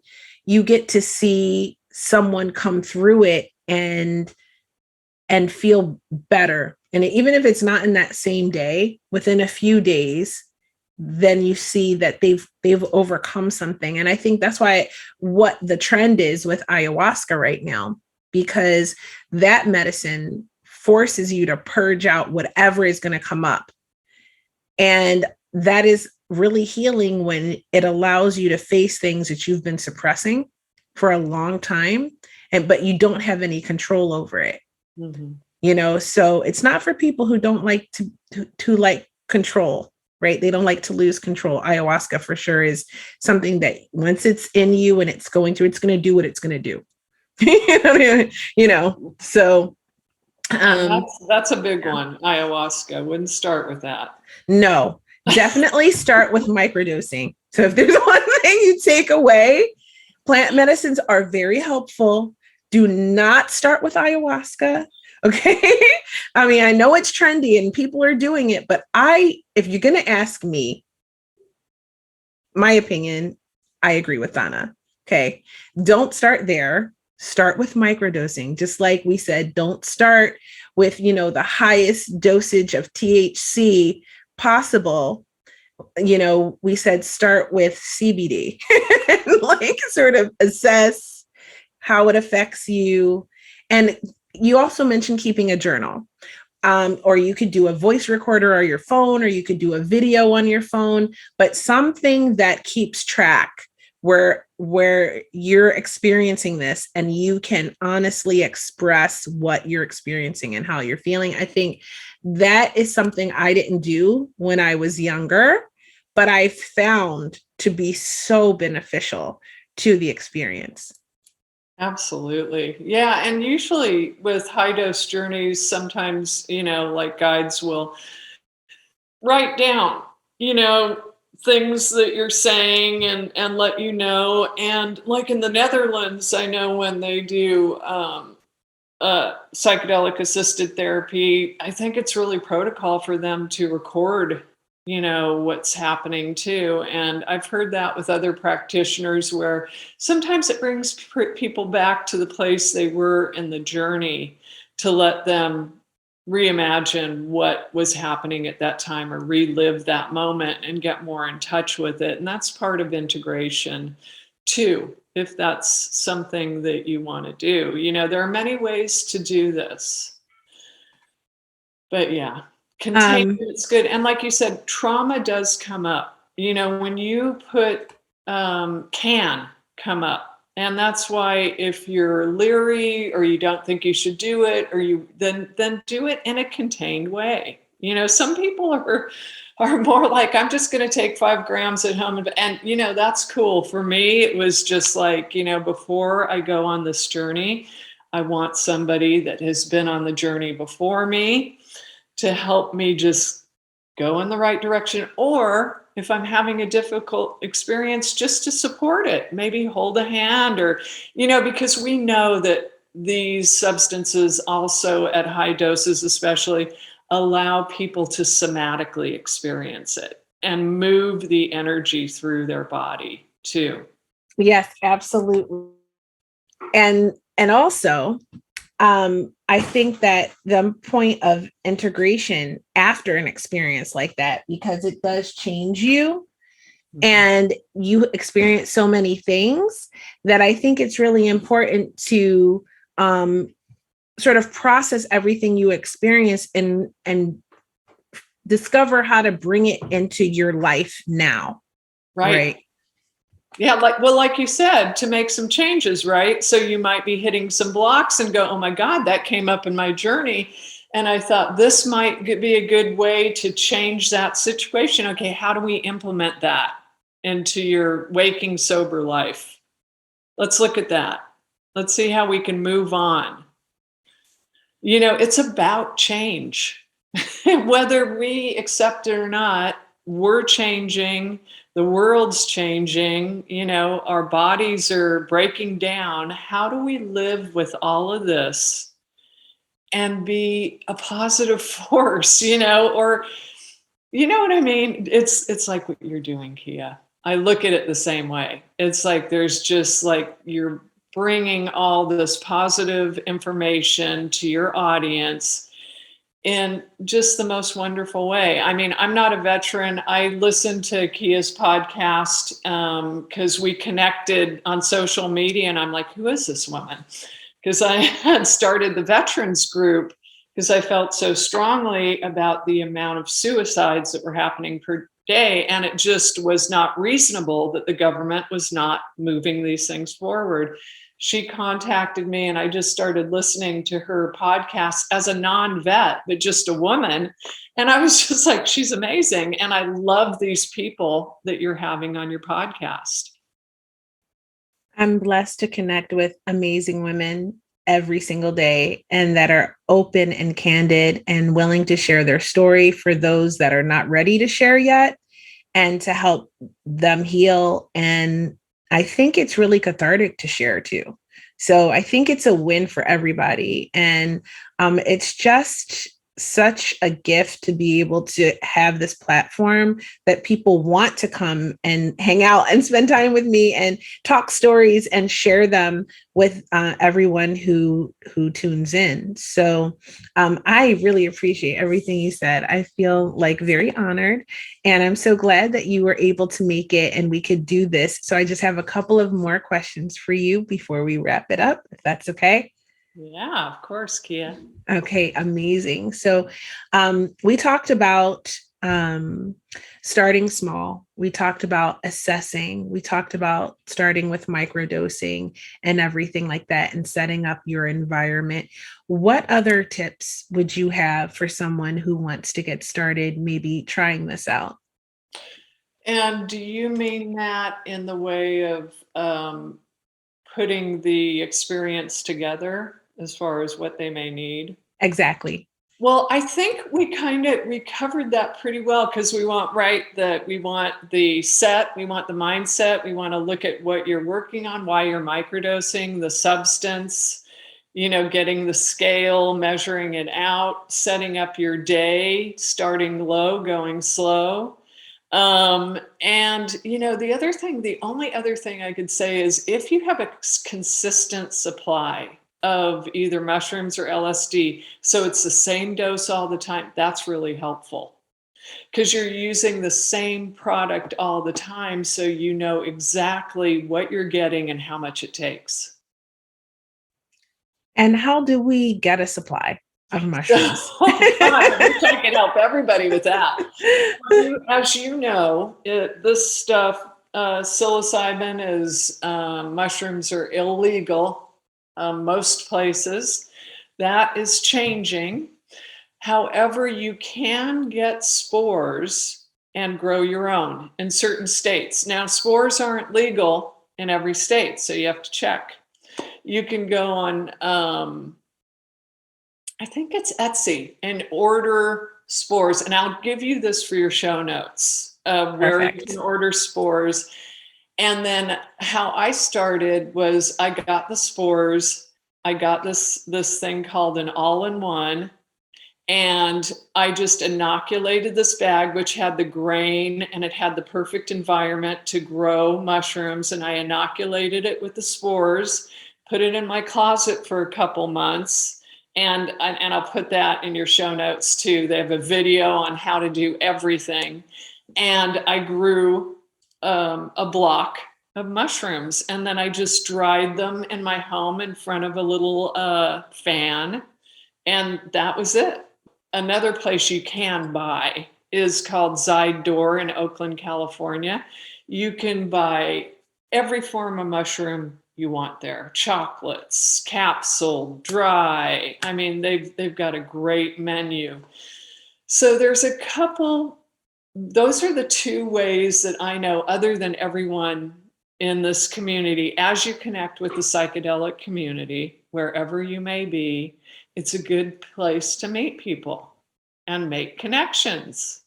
you get to see someone come through it and feel better. And even if it's not in that same day, within a few days, then you see that they've overcome something. And I think that's why what the trend is with ayahuasca right now, because that medicine forces you to purge out whatever is going to come up. And that is really healing when it allows you to face things that you've been suppressing for a long time, but you don't have any control over it. So it's not for people who don't like to like control, right? They don't like to lose control. Ayahuasca for sure is something that once it's in you and it's going to do what it's going to do. So that's a big one. Ayahuasca. Wouldn't start with that. No, definitely start with microdosing. So if there's one thing you take away, plant medicines are very helpful. Do not start with ayahuasca. Okay. I mean, I know it's trendy and people are doing it, but if you're going to ask me, my opinion, I agree with Donna. Okay. Don't start there. Start with microdosing. Just like we said, don't start with, the highest dosage of THC possible. We said start with CBD, like sort of assess how it affects you. And you also mentioned keeping a journal, or you could do a voice recorder on your phone, or you could do a video on your phone, but something that keeps track where you're experiencing this and you can honestly express what you're experiencing and how you're feeling. I think that is something I didn't do when I was younger, but I found to be so beneficial to the experience. Absolutely. Yeah. And usually with high dose journeys, sometimes, like guides will write down, things that you're saying and let you know. And like in the Netherlands, I know when they do psychedelic assisted therapy, I think it's really protocol for them to record what's happening too. And I've heard that with other practitioners where sometimes it brings people back to the place they were in the journey to let them reimagine what was happening at that time or relive that moment and get more in touch with it. And that's part of integration too, if that's something that you want to do. There are many ways to do this. But yeah, containment's good. And like you said, trauma does come up. When you put can come up. And that's why if you're leery or you don't think you should do it, or then do it in a contained way. Some people are more like, I'm just going to take 5 grams at home, and that's cool. For me, it was just like, before I go on this journey, I want somebody that has been on the journey before me to help me just go in the right direction, or if I'm having a difficult experience, just to support it, maybe hold a hand, or, because we know that these substances also at high doses, especially, allow people to somatically experience it and move the energy through their body too. Yes, absolutely. And also, I think that the point of integration after an experience like that, because it does change you and you experience so many things, that I think it's really important to sort of process everything you experience and discover how to bring it into your life now. Right. Yeah, like you said, to make some changes, right? So you might be hitting some blocks and go, oh my God, that came up in my journey. And I thought this might be a good way to change that situation. Okay, how do we implement that into your waking, sober life? Let's look at that. Let's see how we can move on. It's about change. Whether we accept it or not, we're changing. The world's changing, our bodies are breaking down. How do we live with all of this and be a positive force, or, you know what I mean? It's like what you're doing, Kia. I look at it the same way. It's like there's just like you're bringing all this positive information to your audience in just the most wonderful way. I mean, I'm not a veteran. I listened to Kia's podcast because we connected on social media, and I'm like, who is this woman? Because I had started the veterans group because I felt so strongly about the amount of suicides that were happening per day, and it just was not reasonable that the government was not moving these things forward. She contacted me, and I just started listening to her podcast as a non-vet, but just a woman. And I was just like, she's amazing. And I love these people that you're having on your podcast. I'm blessed to connect with amazing women every single day, and that are open and candid and willing to share their story for those that are not ready to share yet, and to help them heal. And I think it's really cathartic to share too. So I think it's a win for everybody. And it's just such a gift to be able to have this platform that people want to come and hang out and spend time with me and talk stories and share them with everyone who tunes in. So I really appreciate everything you said. I feel like very honored, and I'm so glad that you were able to make it and we could do this. So I just have a couple of more questions for you before we wrap it up, if that's okay. Yeah, of course, Kia. Okay, amazing. So we talked about starting small. We talked about assessing. We talked about starting with microdosing and everything like that, and setting up your environment. What other tips would you have for someone who wants to get started, maybe trying this out? And do you mean that in the way of putting the experience together as far as what they may need? Exactly. Well, I think we covered that pretty well, because we want the set, we want the mindset, we want to look at what you're working on, why you're microdosing, the substance, getting the scale, measuring it out, setting up your day, starting low, going slow. And the only other thing I could say is, if you have a consistent supply of either mushrooms or LSD. So it's the same dose all the time. That's really helpful because you're using the same product all the time. So you know exactly what you're getting and how much it takes. And how do we get a supply of mushrooms? Oh, God, I wish I could help everybody with that. As you know, this stuff, psilocybin is, mushrooms are illegal most places. That is changing. However, you can get spores and grow your own in certain states. Now, spores aren't legal in every state, so you have to check. You can go on, I think it's Etsy, and order spores. And I'll give you this for your show notes, where you Perfect. can order spores. And then how I started was I got the spores. I got this thing called an all-in-one, and I just inoculated this bag, which had the grain and it had the perfect environment to grow mushrooms. And I inoculated it with the spores, put it in my closet for a couple months. And I'll put that in your show notes too. They have a video on how to do everything. And I grew a block of mushrooms. And then I just dried them in my home in front of a little fan. And that was it. Another place you can buy is called Zydor in Oakland, California. You can buy every form of mushroom you want there. Chocolates, capsule, dry. I mean, they've got a great menu. So there's a couple, those are the two ways that I know, other than everyone in this community, as you connect with the psychedelic community, wherever you may be, it's a good place to meet people and make connections.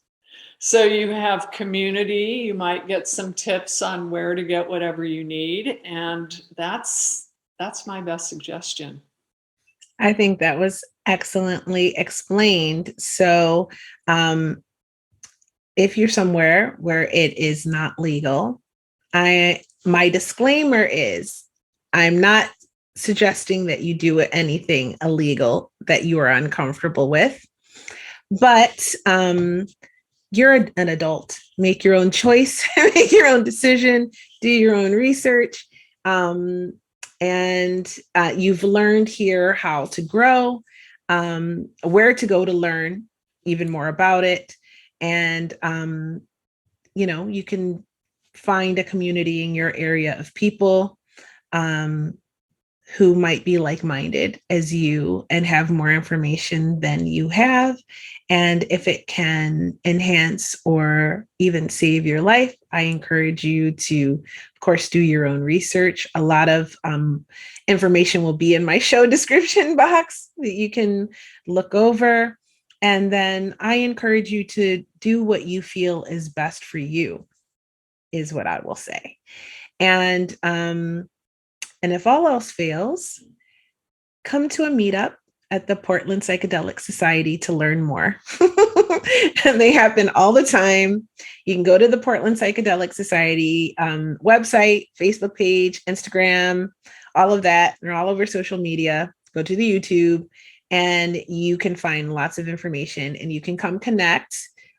So you have community, you might get some tips on where to get whatever you need, and that's my best suggestion. I think that was excellently explained. So, if you're somewhere where it is not legal, my disclaimer is I'm not suggesting that you do anything illegal that you are uncomfortable with, but you're an adult. Make your own choice, make your own decision, do your own research. And you've learned here how to grow, where to go to learn even more about it. And, you can find a community in your area of people who might be like-minded as you and have more information than you have. And if it can enhance or even save your life, I encourage you to, of course, do your own research. A lot of information will be in my show description box that you can look over. And then I encourage you to do what you feel is best for you, is what I will say. And if all else fails, come to a meetup at the Portland Psychedelic Society to learn more. And they happen all the time. You can go to the Portland Psychedelic Society website, Facebook page, Instagram, all of that. They're all over social media. Go to the YouTube and you can find lots of information and you can come connect.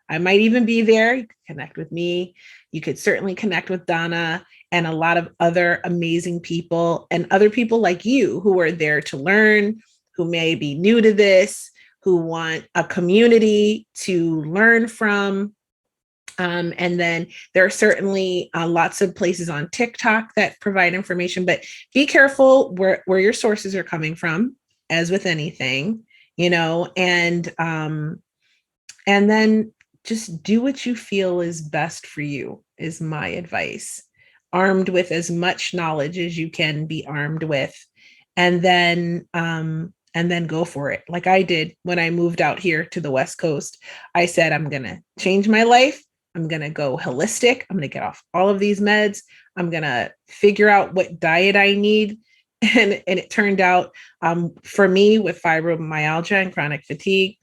I might even be there. You can connect with me. You could certainly connect with Donna and a lot of other amazing people and other people like you who are there to learn, who may be new to this, who want a community to learn from. And then there are certainly lots of places on TikTok that provide information, but be careful where your sources are coming from, as with anything, and then just do what you feel is best for you, is my advice. Armed with as much knowledge as you can be armed with, and then go for it. Like I did when I moved out here to the West Coast. I said, I'm going to change my life. I'm going to go holistic. I'm going to get off all of these meds. I'm going to figure out what diet I need. And it turned out for me with fibromyalgia and chronic fatigue,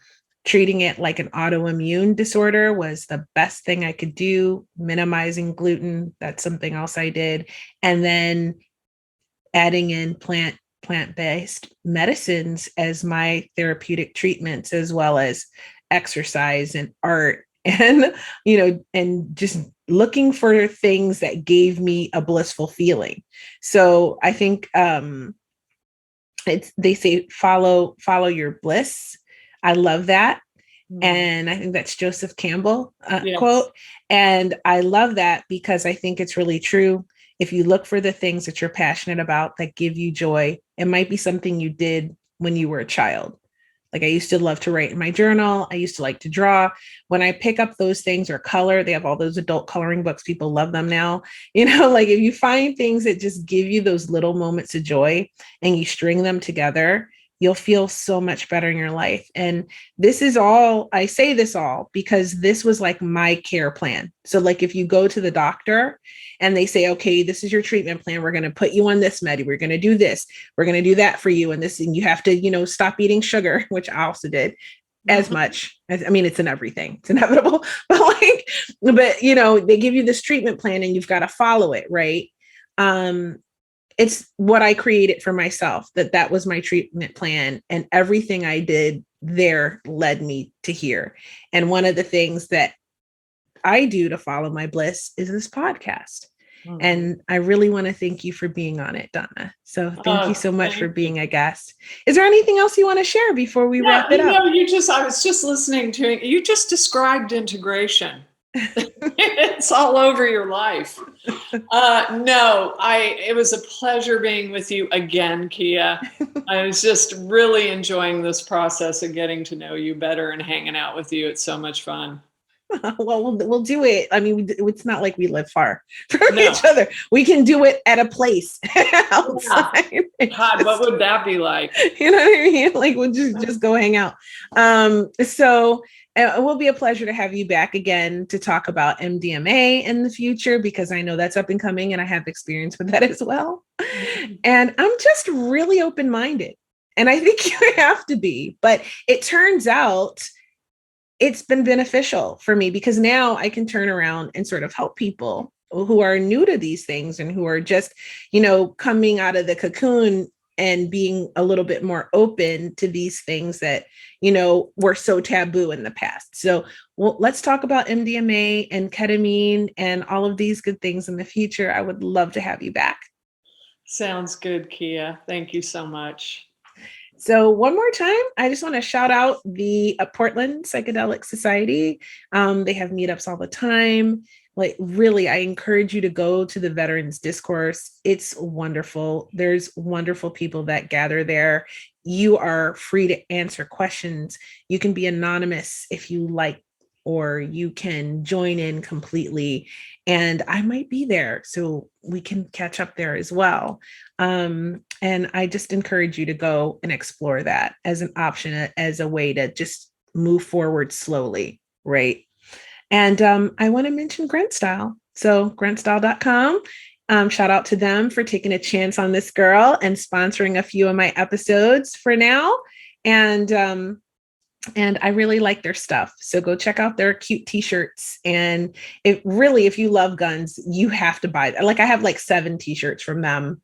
treating it like an autoimmune disorder was the best thing I could do. Minimizing gluten, that's something else I did. And then adding in plant plant-based medicines as my therapeutic treatments, as well as exercise and art and and just looking for things that gave me a blissful feeling. So I think they say follow your bliss. I love that. And I think that's Joseph Campbell quote. And I love that because I think it's really true. If you look for the things that you're passionate about that give you joy, it might be something you did when you were a child. Like I used to love to write in my journal. I used to like to draw. When I pick up those things or color, they have all those adult coloring books. People love them now. Like if you find things that just give you those little moments of joy and you string them together, you'll feel so much better in your life. And this is all, I say this all because this was like my care plan. So like if you go to the doctor and they say, okay, this is your treatment plan. We're going to put you on this med. We're going to do this. We're going to do that for you. And this, and you have to, stop eating sugar, which I also did as much as, I mean, it's in everything. It's inevitable, but they give you this treatment plan and you've got to follow it. Right. It's what I created for myself, that was my treatment plan. And everything I did there led me to here. And one of the things that I do to follow my bliss is this podcast. And I really want to thank you for being on it, Donna. So thank you so much for being a guest. Is there anything else you want to share before we wrap it up? I was just listening to it. You just described integration. It's all over your life. It was a pleasure being with you again, Kia. I was just really enjoying this process of getting to know you better and hanging out with you. It's so much fun. Well, we'll do it. I mean, it's not like we live far from each other. We can do it at a place outside. Yeah. God, what would that be like? You know what I mean? Like we'll just go hang out. So it will be a pleasure to have you back again to talk about MDMA in the future, because I know that's up and coming and I have experience with that as well. And I'm just really open-minded. And I think you have to be. But it turns out it's been beneficial for me because now I can turn around and sort of help people who are new to these things and who are just, coming out of the cocoon and being a little bit more open to these things that, were so taboo in the past. So let's talk about MDMA and ketamine and all of these good things in the future. I would love to have you back. Sounds good, Kia. Thank you so much. So one more time, I just want to shout out the Portland Psychedelic Society. They have meetups all the time. Like really, I encourage you to go to the Veterans Discourse. It's wonderful. There's wonderful people that gather there. You are free to answer questions. You can be anonymous if you like, or you can join in completely. And I might be there, so we can catch up there as well. And I just encourage you to go and explore that as an option, as a way to just move forward slowly, right? And I want to mention GrantStyle. So grantstyle.com. Shout out to them for taking a chance on this girl and sponsoring a few of my episodes for now. And I really like their stuff. So go check out their cute t-shirts. And if you love guns, you have to buy that. Like I have like 7 t-shirts from them.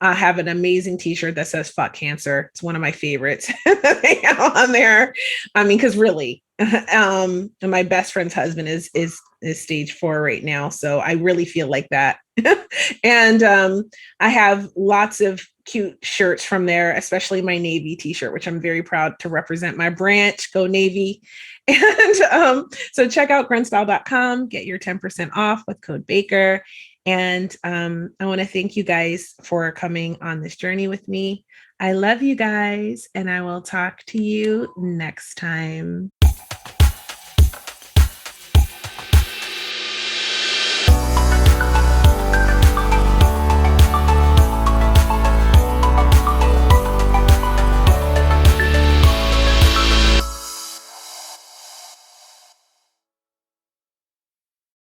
I have an amazing t-shirt that says "fuck cancer." It's one of my favorites they have on there. I mean, because really, and my best friend's husband is stage 4 right now. So I really feel like that. And I have lots of cute shirts from there, especially my Navy t-shirt, which I'm very proud to represent my branch. Go Navy. And so check out grantstyle.com, get your 10% off with code Baker. And I want to thank you guys for coming on this journey with me. I love you guys, and I will talk to you next time.